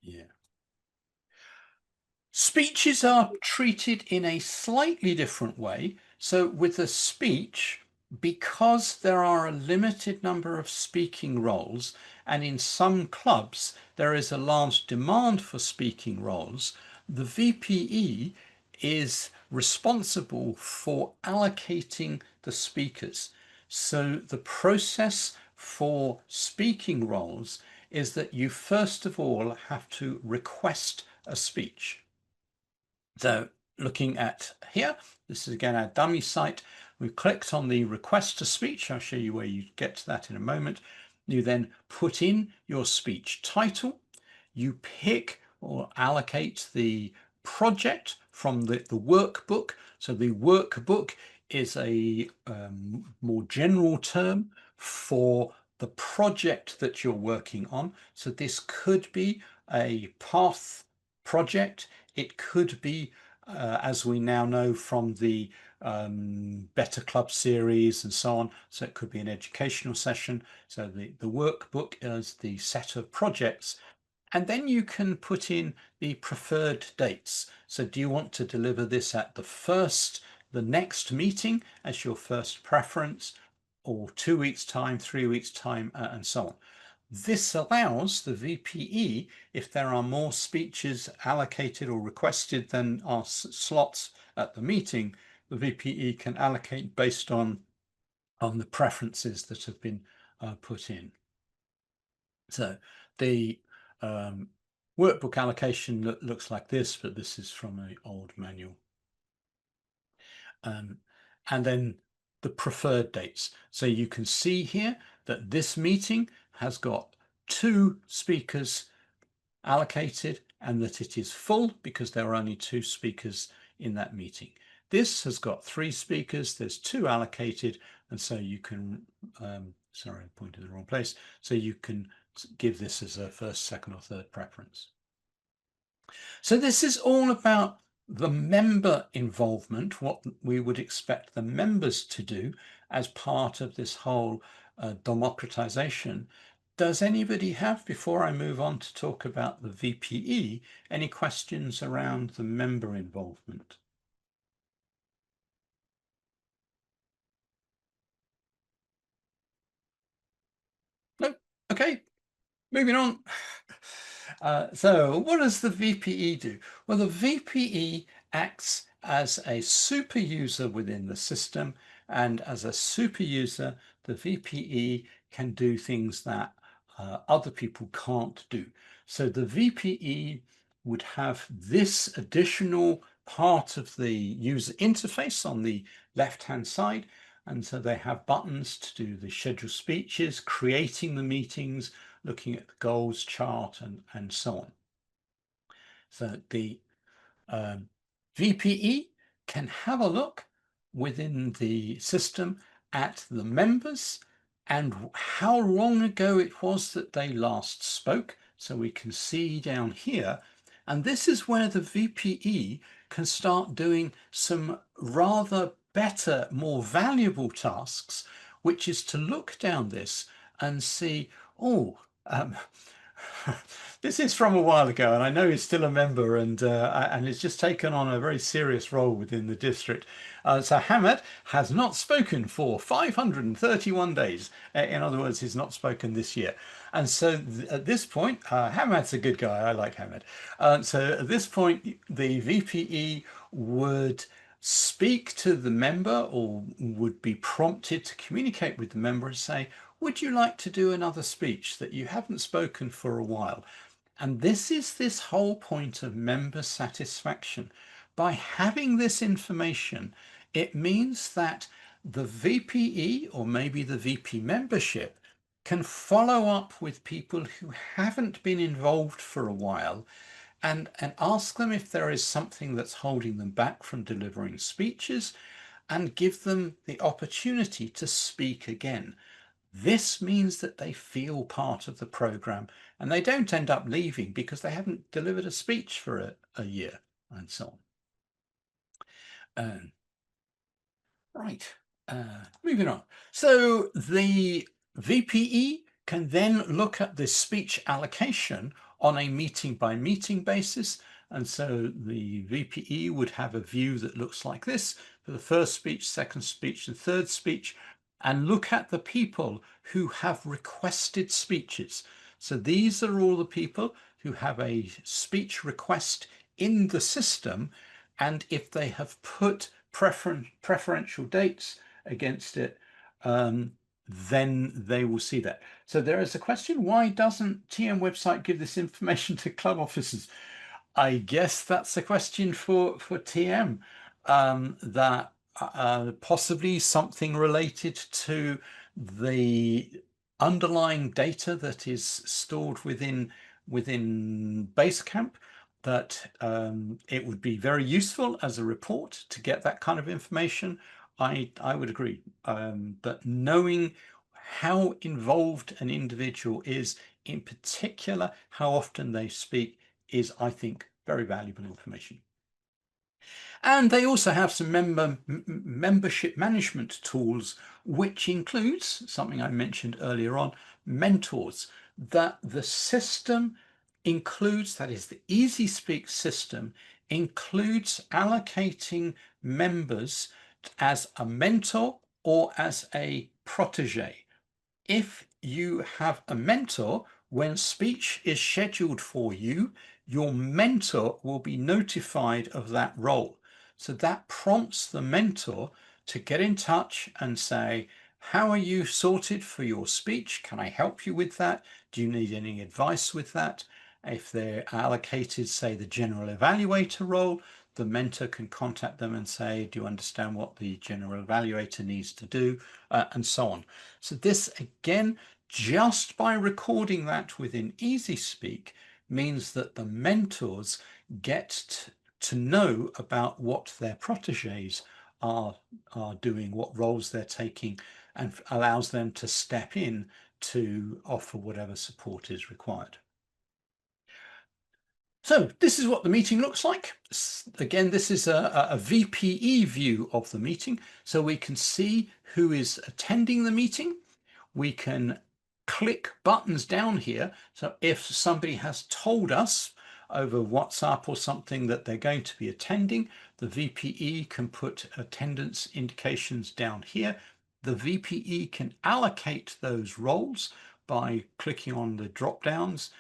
Speaker 3: Yeah. Speeches are treated in a slightly different way. So with a speech, because there are a limited number of speaking roles, and in some clubs there is a large demand for speaking roles, the VPE is responsible for allocating the speakers. So the process for speaking roles is that you first of all have to request a speech. So looking at here, this is again our dummy site. We clicked on the request to speech. I'll show you where you get to that in a moment. You then put in your speech title. You pick or allocate the project from the workbook. So the workbook is a more general term for the project that you're working on. So this could be a path project. It could be, as we now know from the Better Club series and so on, so it could be an educational session. So the workbook is the set of projects, and then you can put in the preferred dates. So do you want to deliver this at the next meeting as your first preference, or 2 weeks time, 3 weeks time, and so on. This allows the VPE, if there are more speeches allocated or requested than are slots at the meeting, the VPE can allocate based on the preferences that have been put in. So the workbook allocation looks like this, but this is from an old manual. And then the preferred dates. So you can see here that this meeting has got 2 speakers allocated, and that it is full because there are only 2 speakers in that meeting. This has got 3 speakers, there's 2 allocated, and so you can, sorry, I pointed in the wrong place. So you can give this as a first, second, or third preference. So this is all about the member involvement, what we would expect the members to do as part of this whole democratization. Does anybody have, before I move on to talk about the VPE, any questions around the member involvement? No? Okay, moving on. So what does the VPE do? Well, the VPE acts as a super user within the system, and as a super user, the VPE can do things that other people can't do. So the VPE would have this additional part of the user interface on the left-hand side, and so they have buttons to do the scheduled speeches, creating the meetings, looking at the goals chart, and so on. So the VPE can have a look within the system at the members and how long ago it was that they last spoke. So we can see down here, and this is where the VPE can start doing some rather better, more valuable tasks, which is to look down this and see, oh, this is from a while ago, and I know he's still a member, and he's just taken on a very serious role within the district. So Hamad has not spoken for 531 days. In other words, he's not spoken this year. And so at this point, Hamad's a good guy. I like Hamad. So at this point, the VPE would speak to the member, or would be prompted to communicate with the member and say, would you like to do another speech that you haven't spoken for a while? And this is this whole point of member satisfaction. By having this information, it means that the VPE, or maybe the VP membership, can follow up with people who haven't been involved for a while and ask them if there is something that's holding them back from delivering speeches, and give them the opportunity to speak again. This means that they feel part of the program and they don't end up leaving because they haven't delivered a speech for a year, and so on. Right, moving on. So the VPE can then look at the speech allocation on a meeting by meeting basis. And so the VPE would have a view that looks like this for the first speech, second speech, and third speech, and look at the people who have requested speeches. So these are all the people who have a speech request in the system, and if they have put preferential dates against it, then they will see that. So there is a question, why doesn't TM website give this information to club officers? I guess that's a question for TM, that possibly something related to the underlying data that is stored within Basecamp, that it would be very useful as a report to get that kind of information. I would agree, but knowing how involved an individual is, in particular how often they speak, is, I think, very valuable information. And they also have some membership management tools, which includes something I mentioned earlier on, mentors, that the system includes, that is the EasySpeak system, includes allocating members as a mentor or as a protege. If you have a mentor, when speech is scheduled for you, your mentor will be notified of that role. So that prompts the mentor to get in touch and say, how are you sorted for your speech? Can I help you with that? Do you need any advice with that? If they're allocated, say, the general evaluator role, the mentor can contact them and say, do you understand what the general evaluator needs to do? And so on. So this, again, just by recording that within EasySpeak, means that the mentors get to know about what their proteges are doing, what roles they're taking, and allows them to step in to offer whatever support is required. So this is what the meeting looks like. Again, this is a VPE view of the meeting. So we can see who is attending the meeting. We can click buttons down here. So if somebody has told us over WhatsApp or something that they're going to be attending, the VPE can put attendance indications down here. The VPE can allocate those roles by clicking on the drop downs.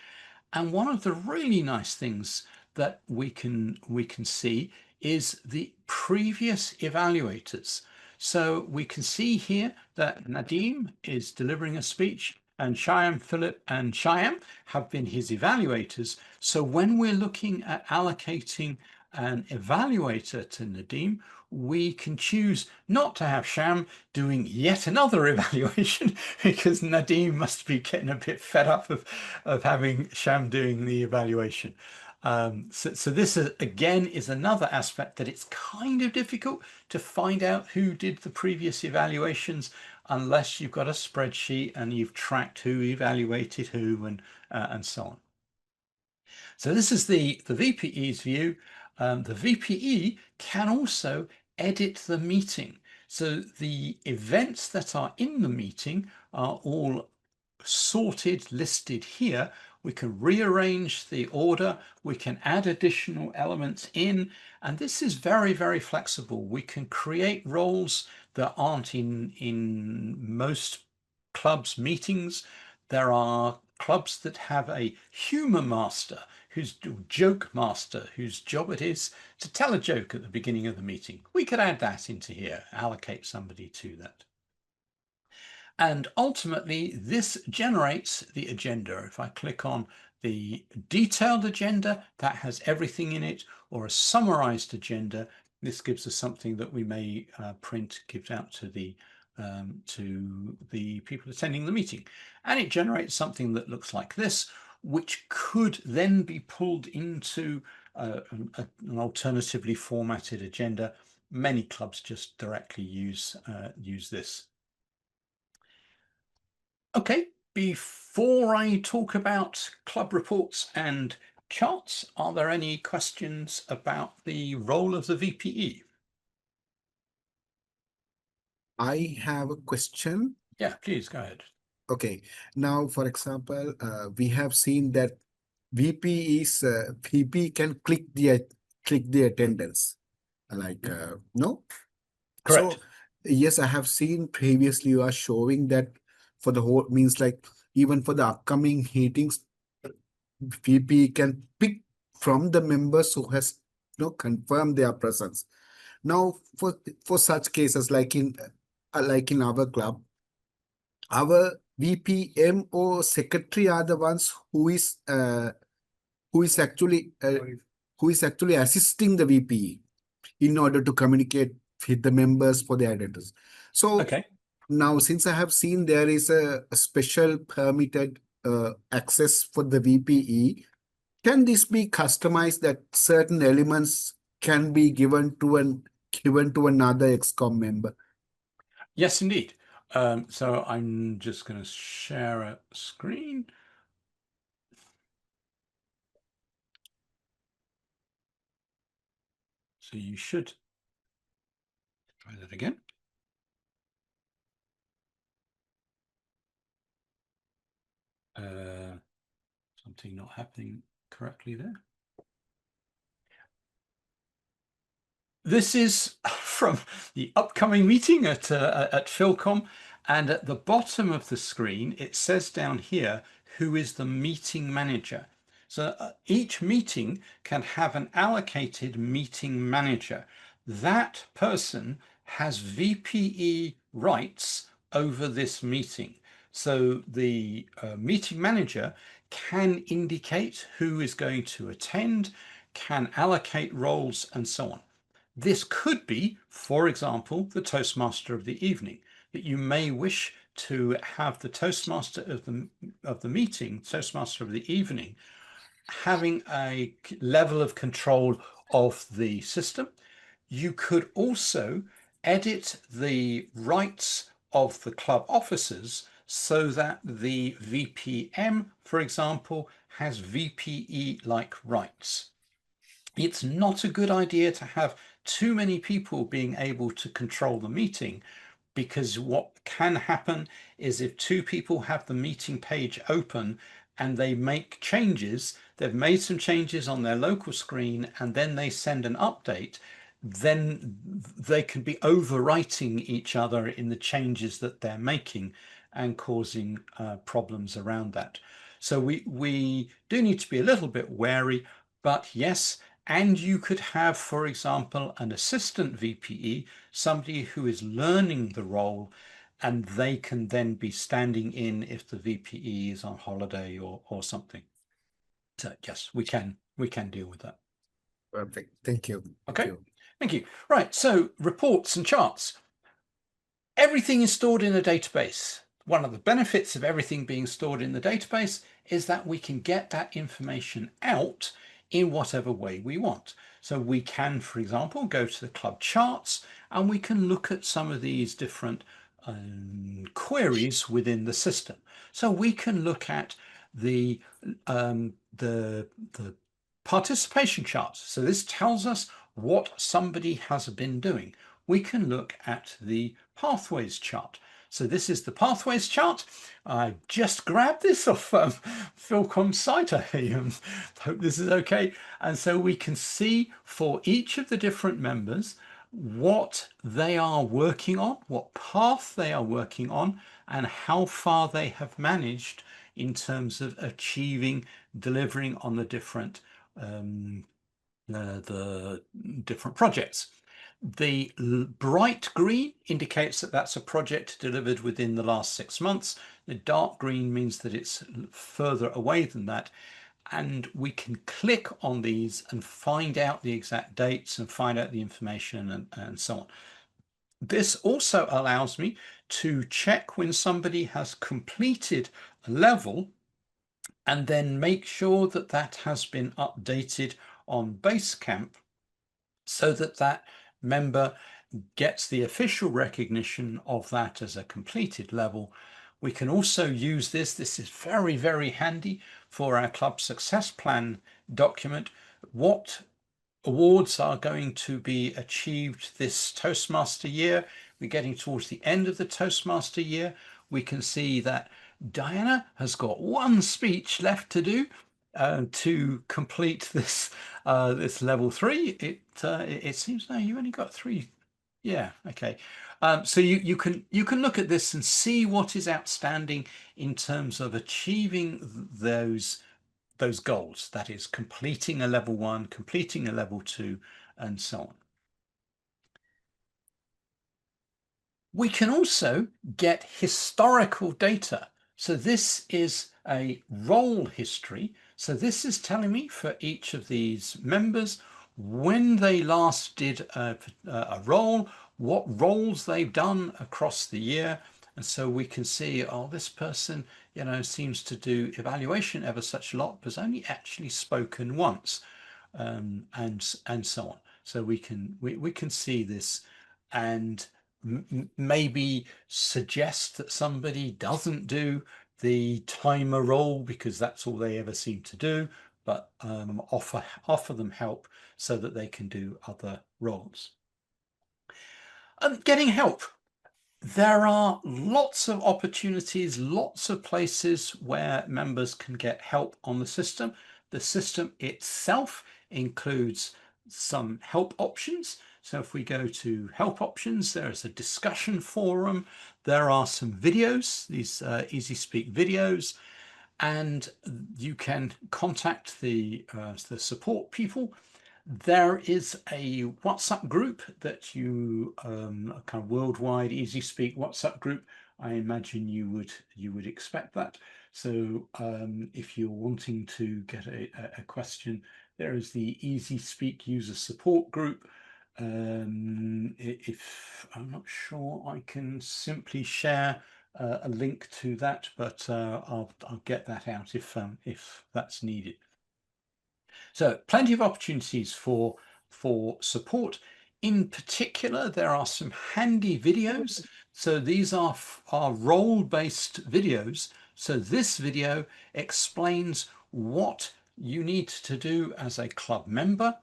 Speaker 3: And one of the really nice things that we can see is the previous evaluators. So we can see here that Nadim is delivering a speech, and Shyam, Philip, and Shyam have been his evaluators. So when we're looking at allocating an evaluator to Nadim, we can choose not to have Sham doing yet another evaluation because Nadim must be getting a bit fed up of having Sham doing the evaluation. So this again is another aspect that it's kind of difficult to find out who did the previous evaluations unless you've got a spreadsheet and you've tracked who evaluated who and so on. So this is the VPE's view. The VPE can also edit the meeting. So the events that are in the meeting are all sorted, listed here. We can rearrange the order, we can add additional elements in, and this is very, very flexible. We can create roles that aren't in most clubs meetings. There are clubs that have a humor master, who's joke master, whose job it is to tell a joke at the beginning of the meeting. We could add that into here, allocate somebody to that. And ultimately, this generates the agenda. If I click on the detailed agenda, that has everything in it, or a summarized agenda, this gives us something that we may print, give out to the people attending the meeting. And it generates something that looks like this, which could then be pulled into an alternatively formatted agenda. Many clubs just directly use this. Okay, before I talk about club reports and charts, are there any questions about the role of the VPE?
Speaker 9: I have a question.
Speaker 3: Yeah, please go ahead.
Speaker 9: Okay, now for example, we have seen that VP can click the attendance, like no.
Speaker 3: Correct.
Speaker 9: So yes, I have seen previously you are showing that for the whole means like even for the upcoming meetings, VP can pick from the members who has confirmed their presence. Now for such cases like in our club, our VPM or secretary are the ones who is actually assisting the VPE in order to communicate with the members for their address. So
Speaker 3: Okay.
Speaker 9: now, since I have seen there is a special permitted access for the VPE, can this be customized that certain elements can be given to another XCOM member?
Speaker 3: Yes, indeed. So I'm just going to share a screen. So you should try that again. Something not happening correctly there. This is from the upcoming meeting at Philcom, and at the bottom of the screen it says down here who is the meeting manager. So each meeting can have an allocated meeting manager. That person has VPE rights over this meeting. So the meeting manager can indicate who is going to attend, can allocate roles, and so on. This could be, for example, the Toastmaster of the evening, that you may wish to have the Toastmaster of the meeting, Toastmaster of the evening, having a level of control of the system. You could also edit the rights of the club officers so that the VPM, for example, has VPE-like rights. It's not a good idea to have too many people being able to control the meeting, because what can happen is if two people have the meeting page open and they make changes, they've made some changes on their local screen, and then they send an update, then they can be overwriting each other in the changes that they're making and causing problems around that. So we do need to be a little bit wary, but yes. And you could have, for example, an assistant VPE, somebody who is learning the role, and they can then be standing in if the VPE is on holiday or something. So yes, we can deal with that.
Speaker 9: Perfect. Thank you.
Speaker 3: Okay. Thank you. Right. So reports and charts. Everything is stored in a database. One of the benefits of everything being stored in the database is that we can get that information out in whatever way we want. So we can, for example, go to the club charts and we can look at some of these different queries within the system. So we can look at the participation charts. So this tells us what somebody has been doing. We can look at the pathways chart. So this is the pathways chart. I just grabbed this off Philcom's site. I hope this is okay. And so we can see for each of the different members what they are working on, what path they are working on, and how far they have managed in terms of achieving, delivering on the different projects. The bright green indicates that that's a project delivered within the last 6 months. The dark green means that it's further away than that. And we can click on these and find out the exact dates and find out the information and so on. This also allows me to check when somebody has completed a level and then make sure that that has been updated on Basecamp so that that member gets the official recognition of that as a completed level. We can also use this. This is very, very handy for our club success plan document. What awards are going to be achieved this Toastmaster year? We're getting towards the end of the Toastmaster year. We can see that Diana has got one speech left to do to complete this this level 3. It seems now you only got 3. Yeah, okay. So you can look at this and see what is outstanding in terms of achieving those goals. That is completing a level 1, completing a level 2, and so on. We can also get historical data. So this is a role history. So this is telling me for each of these members when they last did a role, what roles they've done across the year. And so we can see, oh, this person, you know, seems to do evaluation ever such a lot, but has only actually spoken once, and so on. So we can see this and maybe suggest that somebody doesn't do the timer role because that's all they ever seem to do, but offer them help so that they can do other roles. Getting help. There are lots of opportunities, lots of places where members can get help on the system. The system itself includes some help options. So if we go to help options, there's a discussion forum. There are some videos, these Easy Speak videos, and you can contact the support people. There is a WhatsApp group that you a kind of worldwide Easy Speak WhatsApp group. I imagine you would expect that. So if you're wanting to get a question, there is the Easy Speak user support group. If I'm not sure, I can simply share a link to that, but I'll get that out if that's needed. So plenty of opportunities for support In particular, there are some handy videos. So these are role-based videos. So this video explains what you need to do as a club member,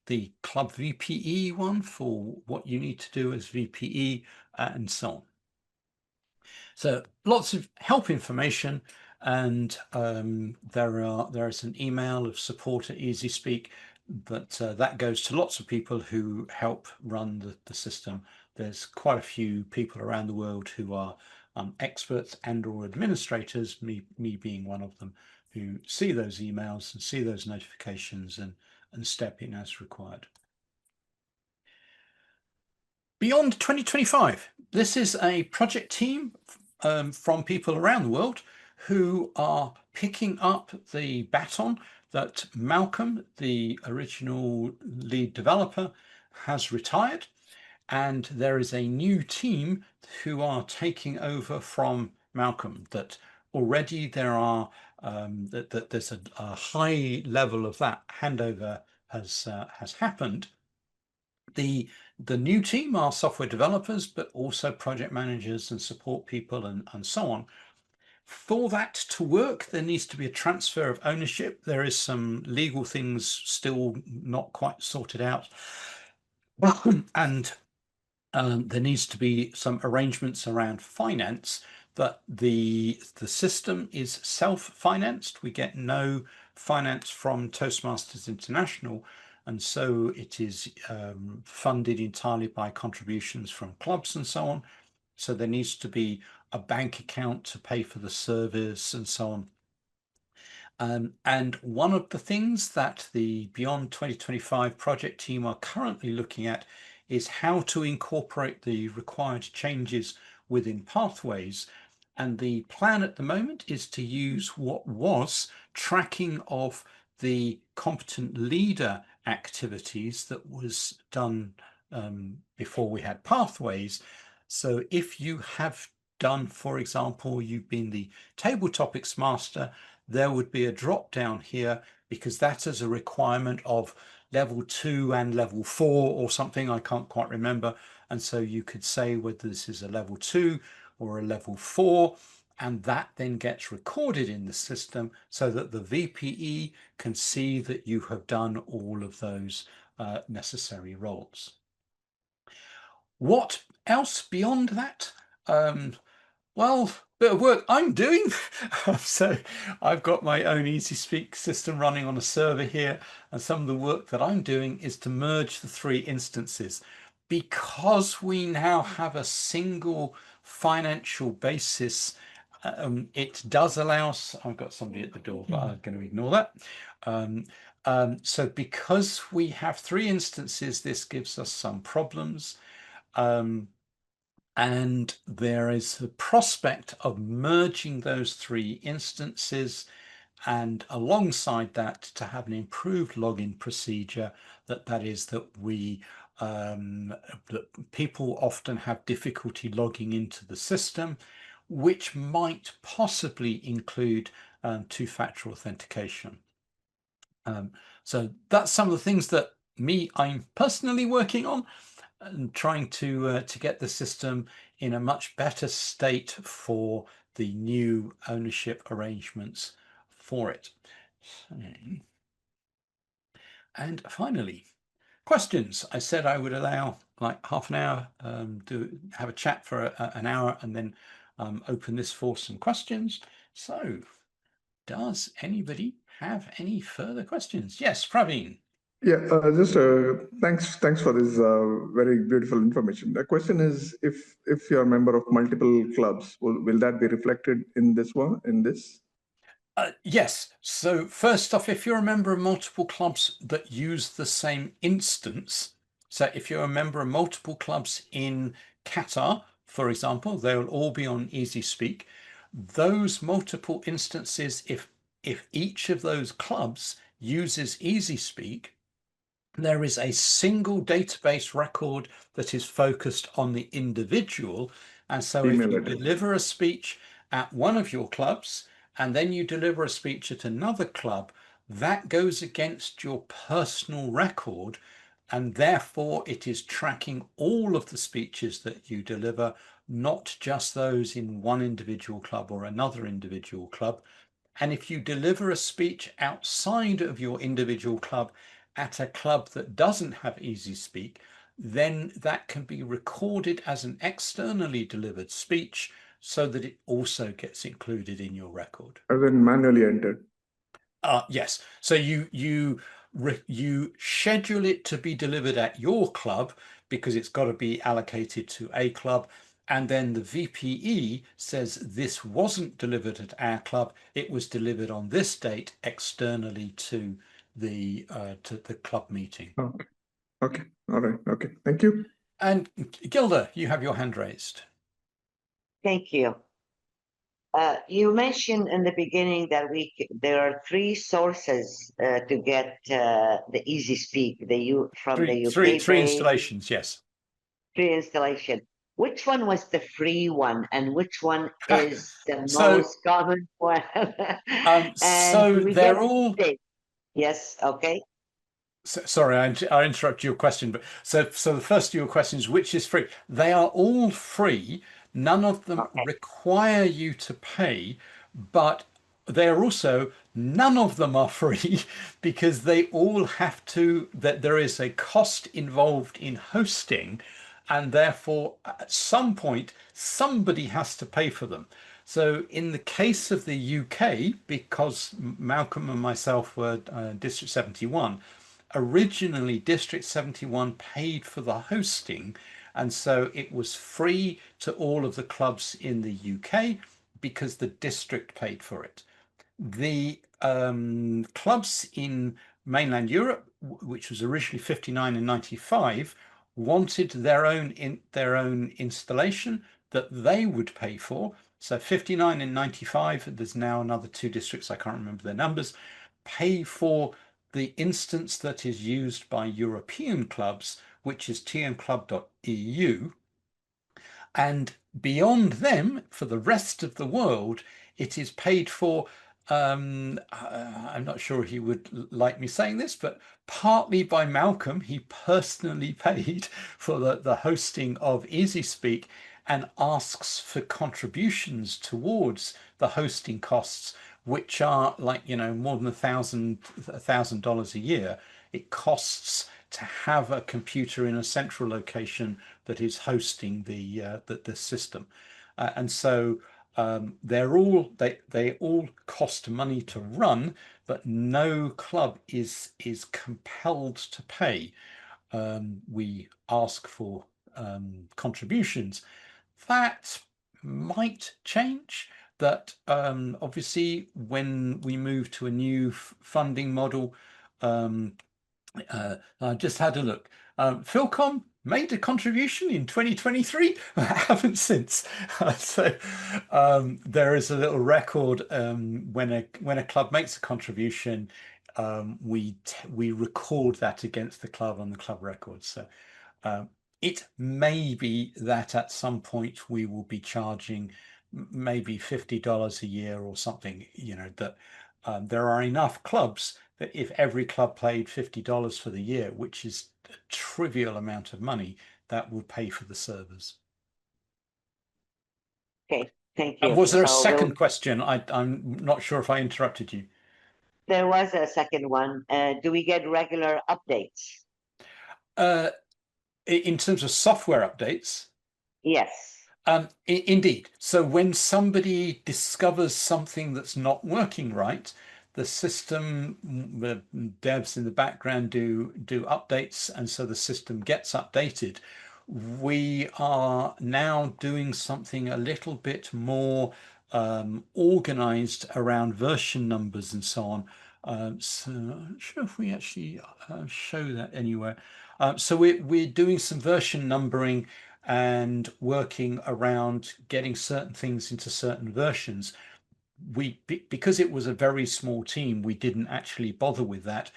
Speaker 3: the club VPE one for what you need to do as VPE, and so on. So lots of help information, and there is an email of support at EasySpeak, but that goes to lots of people who help run the system. There's quite a few people around the world who are experts and or administrators, me being one of them, who see those emails and see those notifications and step in as required. Beyond 2025, this is a project team from people around the world who are picking up the baton that Malcolm, the original lead developer, has retired, and there is a new team who are taking over from Malcolm. That already there are that there's a high level of that handover has happened. The new team are software developers, but also project managers and support people and so on. For that to work, there needs to be a transfer of ownership. There is some legal things still not quite sorted out. And there needs to be some arrangements around finance, but the system is self-financed. We get no finance from Toastmasters International, and so it is funded entirely by contributions from clubs and so on. So there needs to be a bank account to pay for the service and so on. And one of the things that the Beyond 2025 project team are currently looking at is how to incorporate the required changes within Pathways. And the plan at the moment is to use what was tracking of the competent leader activities that was done before we had Pathways. So if you have done, for example, you've been the table topics master, there would be a drop down here because that is a requirement of level 2 and level 4 or something, I can't quite remember. And so you could say whether this is a level 2 or a level 4, and that then gets recorded in the system so that the VPE can see that you have done all of those necessary roles. What else beyond that? Well, bit of work I'm doing. So I've got my own EasySpeak system running on a server here, and some of the work that I'm doing is to merge the 3 instances. Because we now have a single financial basis, it does allow us, I've got somebody at the door, but I'm going to ignore that. So because we have 3 instances, this gives us some problems. And there is the prospect of merging those 3 instances, and alongside that to have an improved login procedure that is that we that people often have difficulty logging into the system, which might possibly include 2-factor authentication. So that's some of the things that I'm personally working on and trying to get the system in a much better state for the new ownership arrangements for it. And finally, questions. I said I would allow like half an hour to have a chat for an hour and then open this for some questions. So does anybody have any further questions? Yes, Praveen.
Speaker 7: Yeah, just thanks for this very beautiful information. The question is, if you're a member of multiple clubs, will that be reflected in this one?
Speaker 3: Yes. So first off, if you're a member of multiple clubs that use the same instance, so if you're a member of multiple clubs in Qatar, for example, they will all be on EasySpeak. Those multiple instances, if each of those clubs uses EasySpeak, there is a single database record that is focused on the individual. And so if you deliver a speech at one of your clubs and then you deliver a speech at another club, that goes against your personal record and therefore it is tracking all of the speeches that you deliver, not just those in one individual club or another individual club. And if you deliver a speech outside of your individual club at a club that doesn't have Easy Speak, then that can be recorded as an externally delivered speech so that it also gets included in your record.
Speaker 7: And then manually entered.
Speaker 3: Yes. So you schedule it to be delivered at your club because it's got to be allocated to a club. And then the VPE says this wasn't delivered at our club. It was delivered on this date externally to the club meeting.
Speaker 7: Okay. Okay. All right. Okay. Thank you.
Speaker 3: And Gilda, you have your hand raised.
Speaker 5: Thank you. You mentioned in the beginning that there are three sources to get the Easy Speak. From the UK
Speaker 3: Three installations, yes.
Speaker 5: Free installation. Which one was the free one, and which one is the
Speaker 3: So-
Speaker 5: most common one?
Speaker 3: So
Speaker 5: And we
Speaker 3: they're
Speaker 5: get
Speaker 3: all.
Speaker 5: Yes. Okay.
Speaker 3: Sorry, I interrupt your question, but so the first of your questions, which is free? They are all free. None of them require you to pay, but they are also, none of them are free because they all have to, that there is a cost involved in hosting, and therefore at some point somebody has to pay for them. So in the case of the UK, because Malcolm and myself were District 71, originally District 71 paid for the hosting, and so it was free to all of the clubs in the UK because the district paid for it. The clubs in mainland Europe, which was originally 59 and 95, wanted their own installation that they would pay for. So 59 and 95, there's now another two districts, I can't remember their numbers, pay for the instance that is used by European clubs, which is tmclub.eu. And beyond them, for the rest of the world, it is paid for. I'm not sure he would like me saying this, but partly by Malcolm. He personally paid for the hosting of Easy Speak and asks for contributions towards the hosting costs, which are like, more than $1,000 a year. It costs to have a computer in a central location that is hosting the system, and so they all cost money to run, but no club is compelled to pay. We ask for contributions. That might change. That obviously when we move to a new funding model, I just had a look. Philcom made a contribution in 2023. I haven't since. So there is a little record when a club makes a contribution, we record that against the club on the club record. So it may be that at some point we will be charging maybe $50 a year or something. That there are enough clubs that if every club paid $50 for the year, which is a trivial amount of money, that would pay for the servers.
Speaker 5: Okay, thank you.
Speaker 3: And was there a second question? I'm not sure if I interrupted you.
Speaker 5: There was a second one. Do we get regular updates?
Speaker 3: In terms of software updates?
Speaker 5: Yes.
Speaker 3: Indeed. So when somebody discovers something that's not working right, the system, the devs in the background do updates, and so the system gets updated. We are now doing something a little bit more organized around version numbers and so on. So I'm not sure if we actually show that anywhere. So we're doing some version numbering and working around getting certain things into certain versions. Because it was a very small team, we didn't actually bother with that.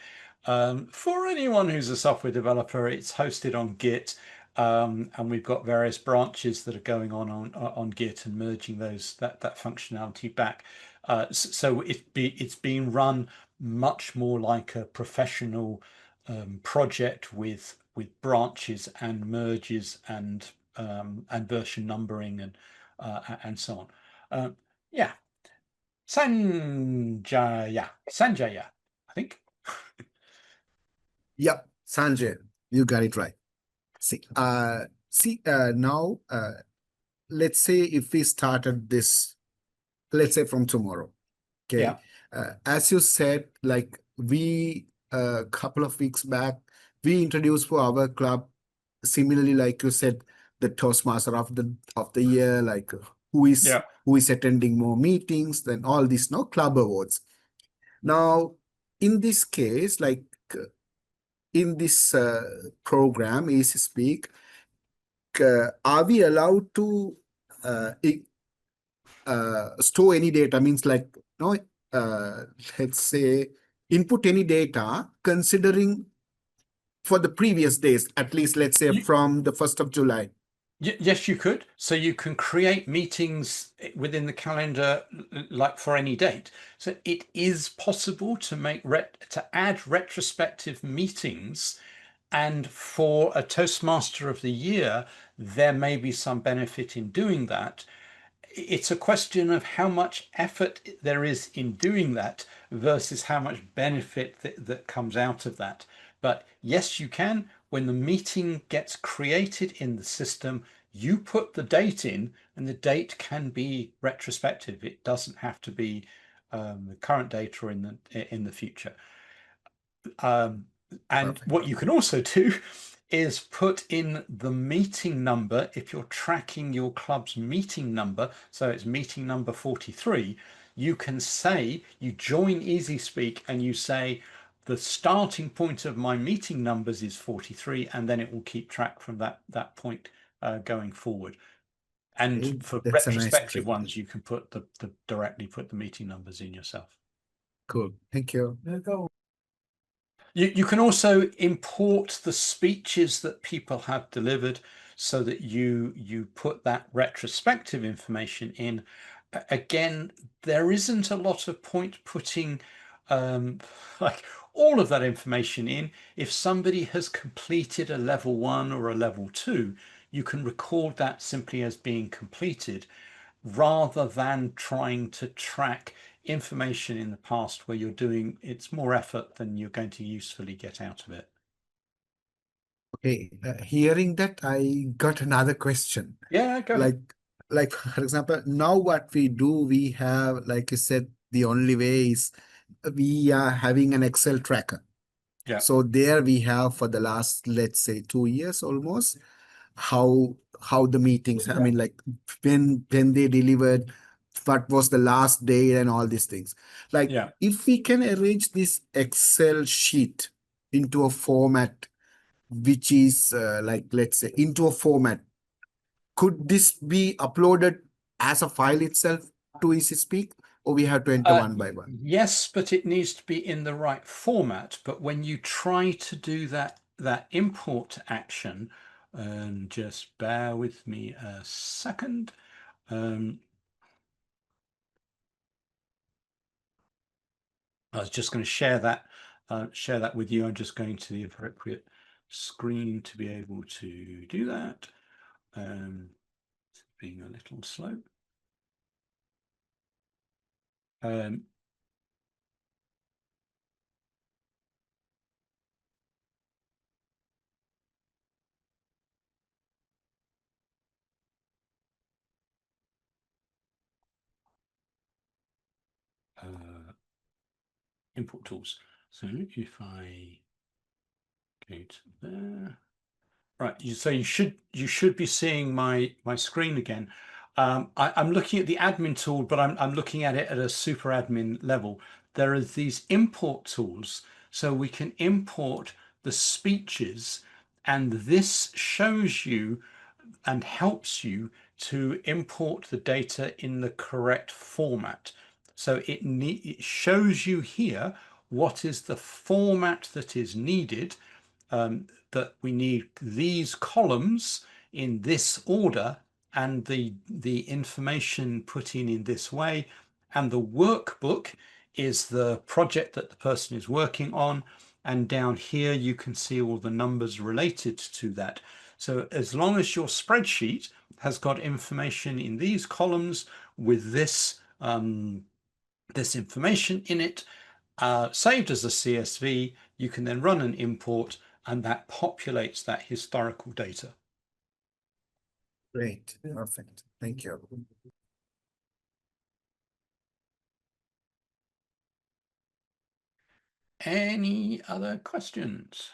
Speaker 3: For anyone who's a software developer, it's hosted on Git, and we've got various branches that are going on Git and merging that functionality back. So it's being run much more like a professional project with with branches and merges and version numbering and so on. Yeah, Sanjaya, I think.
Speaker 9: Yep, Sanjay, you got it right. Now, let's say if we started this, let's say from tomorrow, okay?
Speaker 3: Yeah.
Speaker 9: As you said, like we, a couple of weeks back, we introduced for our club, similarly, like you said, the Toastmaster of the year, like who is attending more meetings, then all these club awards. Now, in this case, like in this program, Easy Speak, are we allowed to store any data? Means like, let's say input any data considering for the previous days, at least let's say from the 1st of July.
Speaker 3: Yes, you could. So you can create meetings within the calendar like for any date. So it is possible to add retrospective meetings, and for a Toastmaster of the Year, there may be some benefit in doing that. It's a question of how much effort there is in doing that versus how much benefit that comes out of that. But yes, you can. When the meeting gets created in the system, you put the date in, and the date can be retrospective. It doesn't have to be the current date or in the future. And
Speaker 9: Perfect.
Speaker 3: what you can also do is put in the meeting number if you're tracking your club's meeting number. So it's meeting number 43. You can say, you join Easy Speak and you say, the starting point of my meeting numbers is 43, and then it will keep track from that point going forward. And for
Speaker 9: That's a nice
Speaker 3: retrospective
Speaker 9: trick.
Speaker 3: ones, you can put directly put the meeting numbers in yourself.
Speaker 9: Cool. Thank you.
Speaker 3: You can also import the speeches that people have delivered so that you put that retrospective information in. Again, there isn't a lot of point putting like all of that information in. If somebody has completed a level 1 or a level 2, you can record that simply as being completed, rather than trying to track information in the past where it's more effort than you're going to usefully get out of it.
Speaker 9: Okay, hearing that, I got another question.
Speaker 3: Yeah, go ahead.
Speaker 9: Like for example, now what we do, we have, like you said, the only way is we are having an Excel tracker.
Speaker 3: Yeah.
Speaker 9: So there we have for the last, let's say, 2 years almost, how the meetings, I mean, like when they delivered, what was the last day and all these things. Like if we can arrange this Excel sheet into a format, which is like, let's say, into a format, could this be uploaded as a file itself to Easy Speak, or we have to enter one by one?
Speaker 3: Yes, but it needs to be in the right format. But when you try to do that import action, and just bear with me a second. I was just going to share that with you. I'm just going to the appropriate screen to be able to do that. Being a little slow. Input tools. So if I go to there, right. So you should be seeing my screen again. I'm looking at the admin tool, but I'm looking at it at a super admin level. There are these import tools, so we can import the speeches, and this shows you and helps you to import the data in the correct format. So it shows you here what is the format that is needed, that we need these columns in this order, and the information put in this way, and the workbook is the project that the person is working on. and down here you can see all the numbers related to that. So as long as your spreadsheet has got information in these columns with this this information in it, saved as a CSV, you can then run an import and that populates that historical data.
Speaker 9: Great, perfect. Thank you.
Speaker 3: Any other questions?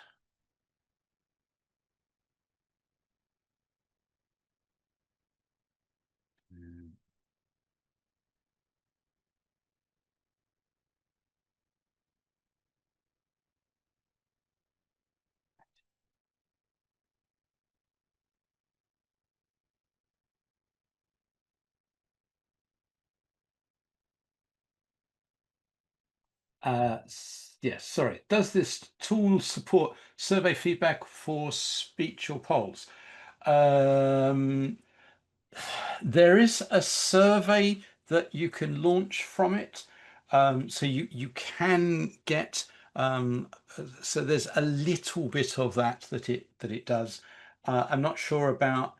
Speaker 3: Yes, sorry. Does this tool support survey feedback for speech or polls? There is a survey that you can launch from it. So you can get so there's a little bit of that it does. I'm not sure about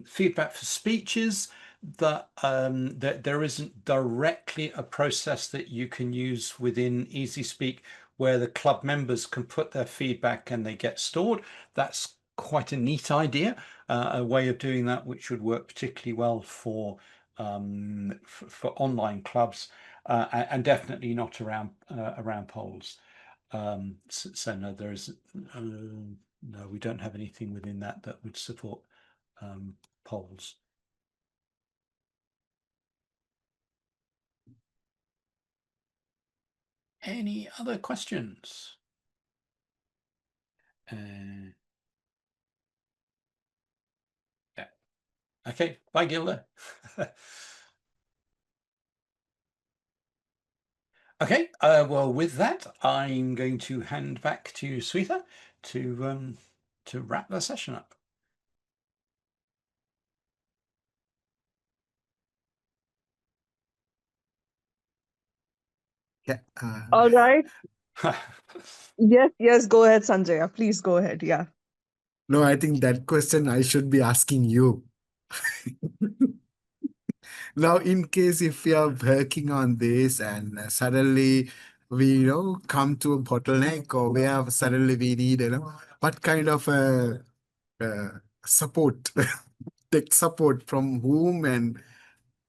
Speaker 3: feedback for speeches, that there isn't directly a process that you can use within EasySpeak where the club members can put their feedback and they get stored. That's quite a neat idea, a way of doing that which would work particularly well for online clubs, and definitely not around around polls. So no, there is no, we don't have anything within that that would support polls. Any other questions? Yeah. Okay. Bye, Gilda. Okay. Well, with that, I'm going to hand back to Sweeta to wrap the session up.
Speaker 9: Yeah.
Speaker 2: All right. Yes, go ahead, Sanjaya. Please go ahead. Yeah.
Speaker 9: No, I think that question I should be asking you. Now, in case if we are working on this and suddenly we come to a bottleneck, or where suddenly we need what kind of uh, support, tech support from whom, and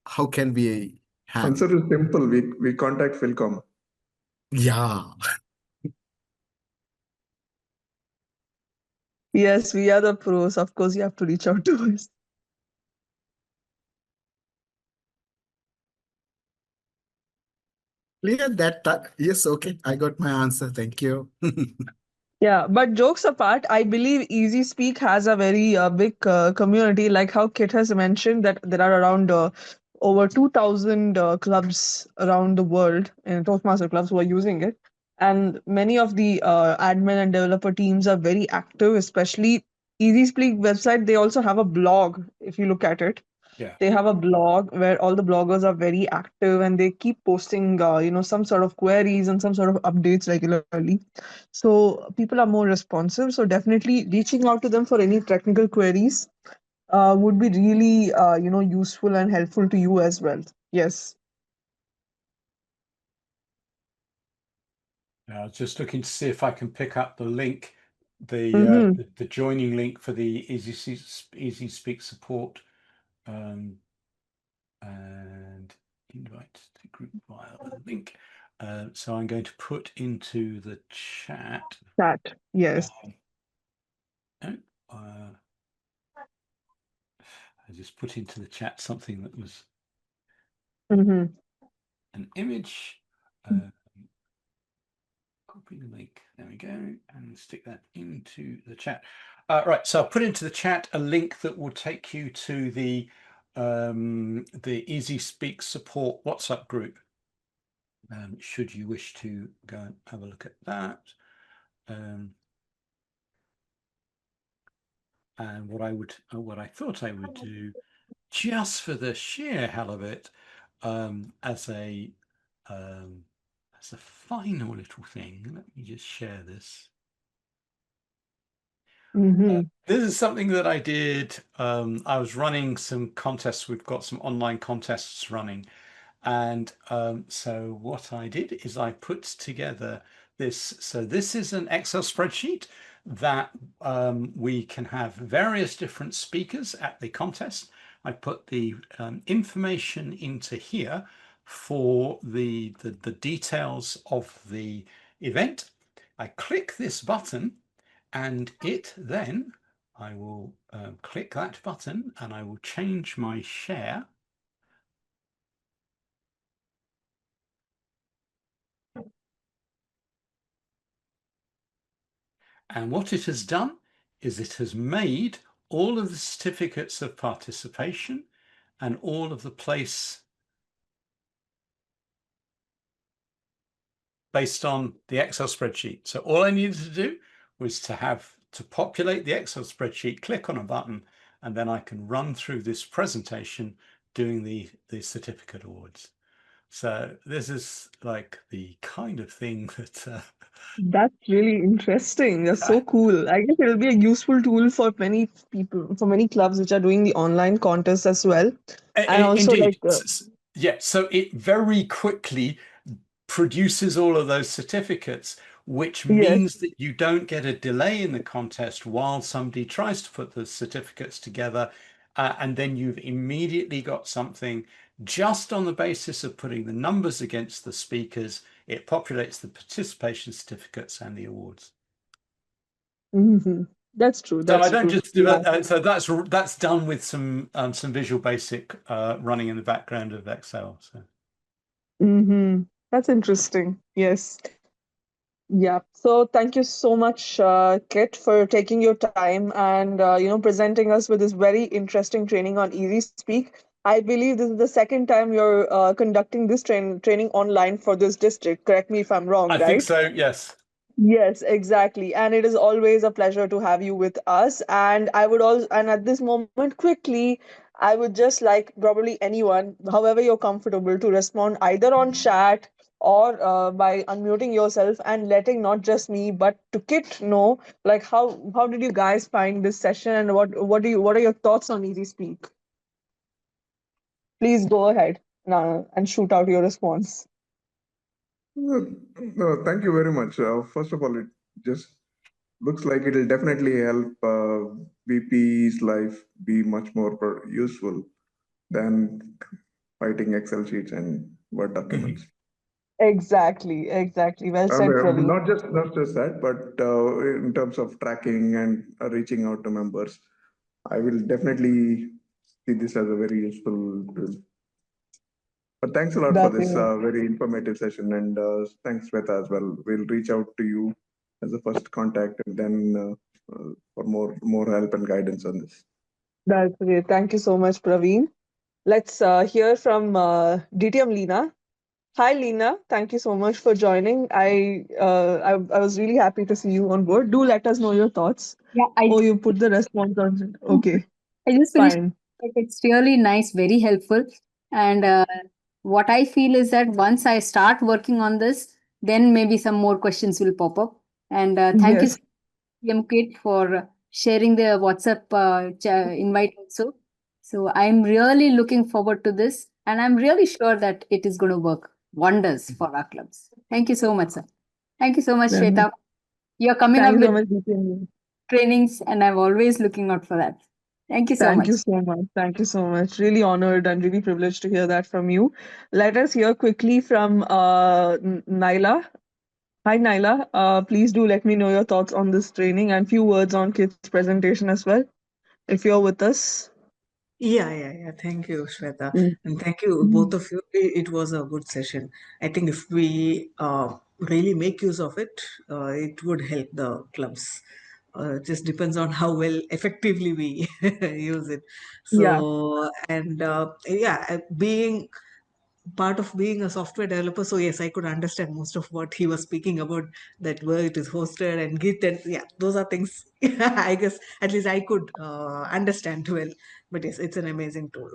Speaker 9: how can we have?
Speaker 7: Answer is simple. We contact Philcom.
Speaker 9: Yeah.
Speaker 2: Yes, we are the pros. Of course, you have to reach out to us.
Speaker 9: Clear that. Yes, okay. I got my answer. Thank you.
Speaker 2: Yeah, but jokes apart, I believe Easy Speak has a very big community, like how Kit has mentioned that there are around over 2,000 clubs around the world, Toastmaster clubs, who are using it. And many of the admin and developer teams are very active, especially Easy Speak website. They also have a blog, if you look at it.
Speaker 3: Yeah.
Speaker 2: They have a blog where all the bloggers are very active and they keep posting, some sort of queries and some sort of updates regularly. So people are more responsive. So definitely reaching out to them for any technical queries would be really, useful and helpful to you as well. Yes.
Speaker 3: I was just looking to see if I can pick up the link,
Speaker 2: Mm-hmm.
Speaker 3: the joining link for the Easy Speak support, and invite to group via a link. So I'm going to put into the chat.
Speaker 2: That, yes.
Speaker 3: I just put into the chat something that was
Speaker 2: Mm-hmm.
Speaker 3: an image. Copy the link. There we go, and stick that into the chat. Right, so I'll put into the chat a link that will take you to the Easy Speak support WhatsApp group. Should you wish to go and have a look at that. And what I thought I would do, just for the sheer hell of it, as a as a final little thing, let me just share this. This is something that I did. I was running some contests. We've got some online contests running. And so what I did is I put together this. So this is an Excel spreadsheet that we can have various different speakers at the contest. I put the information into here for the details of the event. I click this button and it then, I will click that button and I will change my share. And what it has done is it has made all of the certificates of participation and all of the place based on the Excel spreadsheet. So all I needed to do was to populate the Excel spreadsheet, click on a button, and then I can run through this presentation doing the certificate awards. So this is like the kind of thing that
Speaker 2: That's really interesting. That's so cool. I guess it'll be a useful tool for many people, for many clubs which are doing the online contests as well. And also,
Speaker 3: indeed,
Speaker 2: like,
Speaker 3: yeah. So it very quickly produces all of those certificates, which
Speaker 2: yes.
Speaker 3: means that you don't get a delay in the contest while somebody tries to put the certificates together. And then you've immediately got something just on the basis of putting the numbers against the speakers. It populates the participation certificates and the awards.
Speaker 2: That's true.
Speaker 3: So I
Speaker 2: That's
Speaker 3: don't
Speaker 2: true.
Speaker 3: just do
Speaker 2: Yeah.
Speaker 3: that. So that's done with some Visual Basic running in the background of Excel. So.
Speaker 2: That's interesting. Yes. Yeah. So thank you so much, Kit, for taking your time and presenting us with this very interesting training on Easy Speak. I believe this is the second time you're conducting this training online for this district. Correct me if I'm wrong,
Speaker 3: I think
Speaker 2: right?
Speaker 3: so. Yes.
Speaker 2: Yes, exactly. And it is always a pleasure to have you with us. And I would also, and at this moment, quickly, I would just like probably anyone, however you're comfortable, to respond either on chat or by unmuting yourself and letting not just me but to Kit know like how did you guys find this session and what are your thoughts on Easy Speak? Please go ahead now and shoot out your response.
Speaker 7: No, thank you very much. First of all, it just looks like it'll definitely help VP's life be much more useful than writing Excel sheets and Word documents.
Speaker 2: Exactly. Well said, Praveen.
Speaker 7: Not just that, but in terms of tracking and reaching out to members, I will definitely see this as a very useful tool. But thanks a lot for
Speaker 2: That
Speaker 7: this
Speaker 2: is
Speaker 7: very informative session, and thanks, Sweta, as well. We'll reach out to you as a first contact, and then for more help and guidance on this.
Speaker 2: that's great. Thank you so much, Praveen. Let's hear from DTM Lena. Hi, Lena. Thank you so much for joining. I was really happy to see you on board. Do let us know your thoughts.
Speaker 6: Yeah,
Speaker 2: Oh, you put the response on. Okay,
Speaker 6: I just finished.
Speaker 2: fine.
Speaker 6: It's really nice, very helpful. And what I feel is that once I start working on this, then maybe some more questions will pop up. And thank you,
Speaker 2: Yes,
Speaker 6: Kit, for sharing the WhatsApp invite also. So I'm really looking forward to this, and I'm really sure that it is going to work wonders for our clubs. Thank you so much, sir. Thank you so much,
Speaker 2: then
Speaker 6: Shweta. You're coming
Speaker 2: thank
Speaker 6: up
Speaker 2: you so
Speaker 6: with
Speaker 2: much, DTM Lena.
Speaker 6: trainings, and I'm always looking out for that. Thank you so
Speaker 2: Thank
Speaker 6: much.
Speaker 2: you so much. Thank you so much. Really honored and really privileged to hear that from you. Let us hear quickly from Naila. Hi, Naila. Please do let me know your thoughts on this training and few words on Kit's presentation as well, if you're with us.
Speaker 10: Yeah. Thank you, Shweta.
Speaker 2: Mm.
Speaker 10: And thank you, both of you. It was a good session. I think if we really make use of it, it would help the clubs. It just depends on how well effectively we use it.
Speaker 2: Yeah.
Speaker 10: So, and being part of being a software developer, so yes, I could understand most of what he was speaking about, that where it is hosted and Git, and yeah, those are things I guess at least I could understand well. But yes, it's an amazing tool.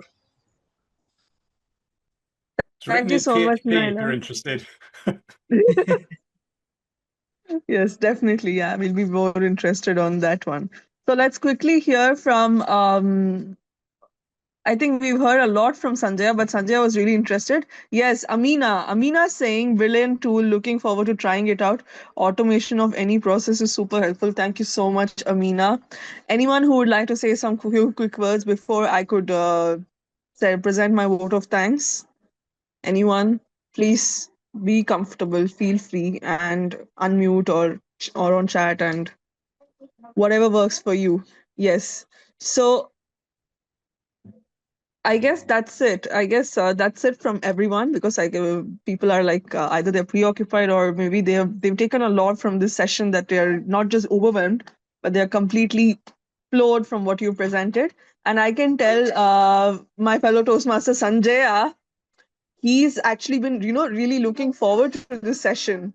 Speaker 2: Thank
Speaker 3: written
Speaker 2: you
Speaker 3: in
Speaker 2: so much,
Speaker 3: PHP if you're
Speaker 2: Naina.
Speaker 3: interested.
Speaker 2: Yes, definitely. Yeah, we'll be more interested on that one. So let's quickly hear from I think we've heard a lot from Sanjaya, but Sanjaya was really interested. Yes, Amina. Amina saying, brilliant tool. Looking forward to trying it out. Automation of any process is super helpful. Thank you so much, Amina. Anyone who would like to say some few quick words before I could present my vote of thanks? Anyone? Please be comfortable. Feel free and unmute or on chat and whatever works for you. Yes. So I guess that's it. I guess that's it from everyone because people are like either they're preoccupied or maybe they've taken a lot from this session that they're not just overwhelmed, but they're completely floored from what you presented. And I can tell my fellow Toastmaster Sanjaya, he's actually been really looking forward to this session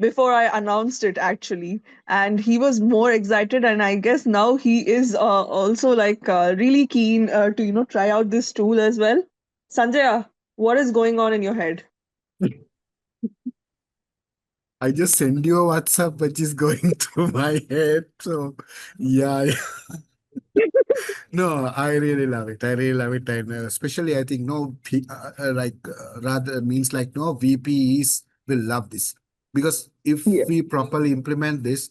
Speaker 2: before I announced it actually, and he was more excited, and I guess now he is also like really keen to try out this tool as well. Sanjaya, what is going on in your head?
Speaker 9: I just send you a WhatsApp which is going through my head. So yeah. No, I really love it. I really love it, and especially I think no, rather means like no VPs will love this because if
Speaker 2: Yeah.
Speaker 9: we properly implement this,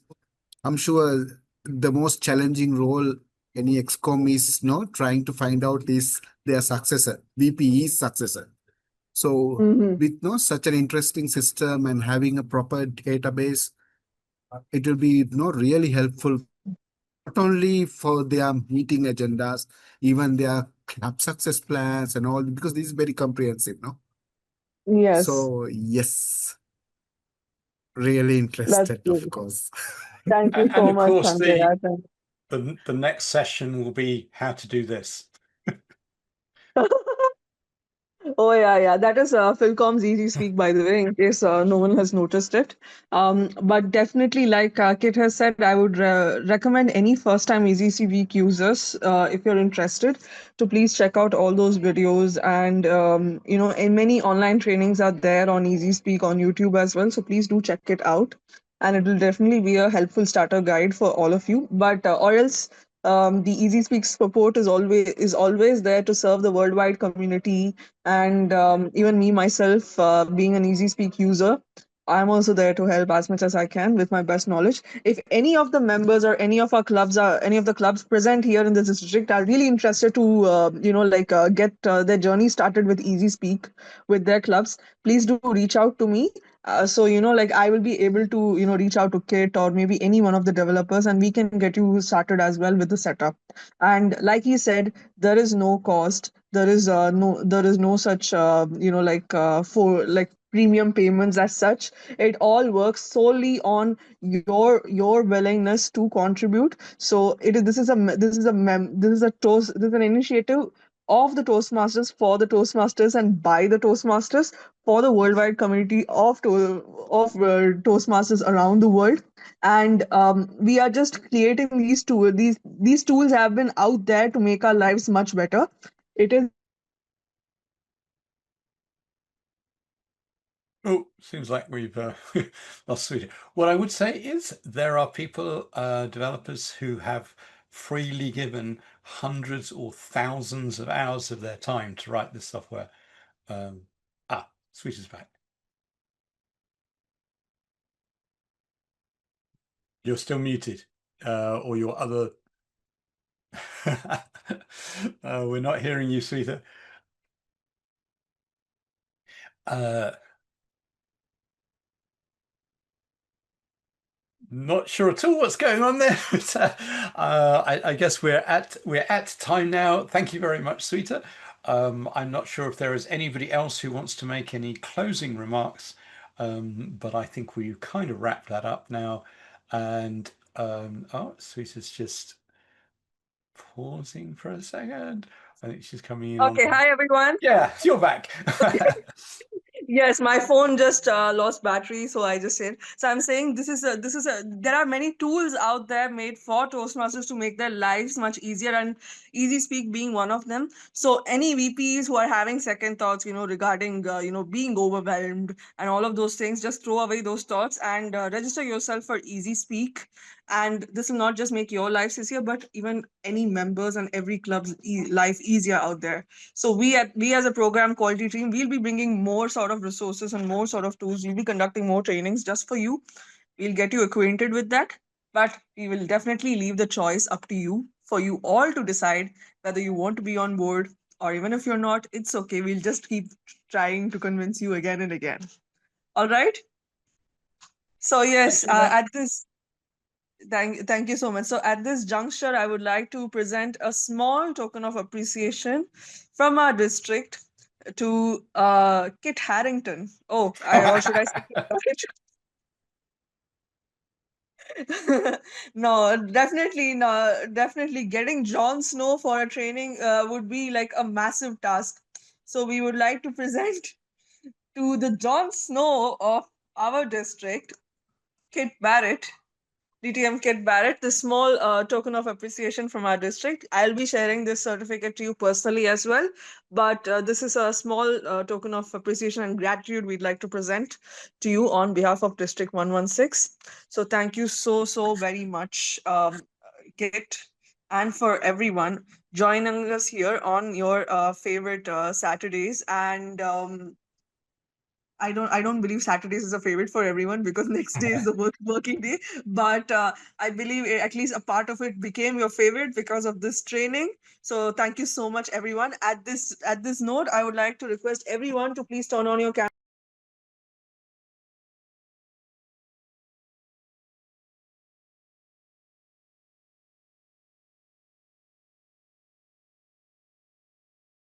Speaker 9: I'm sure the most challenging role any XCOM is no trying to find out is their successor, VPE's successor. So
Speaker 2: Hmm.
Speaker 9: with no such an interesting system and having a proper database, it will be no really helpful not only for their meeting agendas, even their club success plans and all, because this is very comprehensive, no?
Speaker 2: Yes,
Speaker 9: So yes, really
Speaker 2: that's
Speaker 9: interested, of
Speaker 2: good.
Speaker 9: course.
Speaker 2: Thank you
Speaker 3: And
Speaker 2: so
Speaker 3: of
Speaker 2: much,
Speaker 3: course,
Speaker 2: Sanjaya.
Speaker 3: the next session will be how to do this.
Speaker 2: Oh yeah. That is Philcom's Easy Speak, by the way, in case no one has noticed it. But definitely, like Kit has said, I would recommend any first-time Easy Speak users, if you're interested, to please check out all those videos. And in many online trainings are there on Easy Speak on YouTube as well. So please do check it out, and it will definitely be a helpful starter guide for all of you. But or else. The Easy Speak support is always there to serve the worldwide community, and even me myself, being an Easy Speak user, I'm also there to help as much as I can with my best knowledge. If any of the members or any of the clubs present here in this district are really interested to get their journey started with Easy Speak with their clubs, please do reach out to me. So I will be able to reach out to Kit or maybe any one of the developers, and we can get you started as well with the setup. And like he said, there is no cost, there is no such for like premium payments as such. It all works solely on your willingness to contribute. So it is this is a me- this is a toast this is an initiative of the Toastmasters, for the Toastmasters, and by the Toastmasters, for the worldwide community of Toastmasters around the world. And we are just creating these tools have been out there to make our lives much better. It is
Speaker 3: Oh, seems like we've lost Sweetie. What I would say is there are people, developers, who have freely given hundreds or thousands of hours of their time to write this software. Sweetie's back. You're still muted, or your other. We're not hearing you, Sweetie. Not sure at all what's going on there. But, I guess we're at time now. Thank you very much, Sweeta. I'm not sure if there is anybody else who wants to make any closing remarks, but I think we kind of wrap that up now. And Sweeta's just pausing for a second. I think she's coming in on.
Speaker 2: okay. Hi everyone.
Speaker 3: Yeah, you're back.
Speaker 2: Yes, my phone just lost battery, so I just said. So I'm saying there are many tools out there made for Toastmasters to make their lives much easier, and Easy Speak being one of them. So any VPs who are having second thoughts, regarding being overwhelmed and all of those things, just throw away those thoughts and register yourself for Easy Speak. And this will not just make your lives easier, but even any members and every club's life easier out there. So we as a program quality team, we'll be bringing more sort of resources and more sort of tools. We'll be conducting more trainings just for you. We'll get you acquainted with that, but we will definitely leave the choice up to you, for you all to decide whether you want to be on board, or even if you're not, it's okay. We'll just keep trying to convince you again and again. All right. So yes, at this thank you so much. So at this juncture, I would like to present a small token of appreciation from our district to Kit Harrington. Or should I say Kit Barritt? No, definitely no, definitely getting Jon Snow for a training would be like a massive task. So we would like to present to the Jon Snow of our district, Kit Barritt. DTM Kit Barritt, the small token of appreciation from our district. I'll be sharing this certificate to you personally as well, but this is a small token of appreciation and gratitude we'd like to present to you on behalf of District 116. So thank you so very much, Kit, and for everyone joining us here on your favorite Saturdays. And I don't believe Saturdays is a favorite for everyone, because next day is the working day. But I believe at least a part of it became your favorite because of this training. So thank you so much, everyone. At this note, I would like to request everyone to please turn on your camera.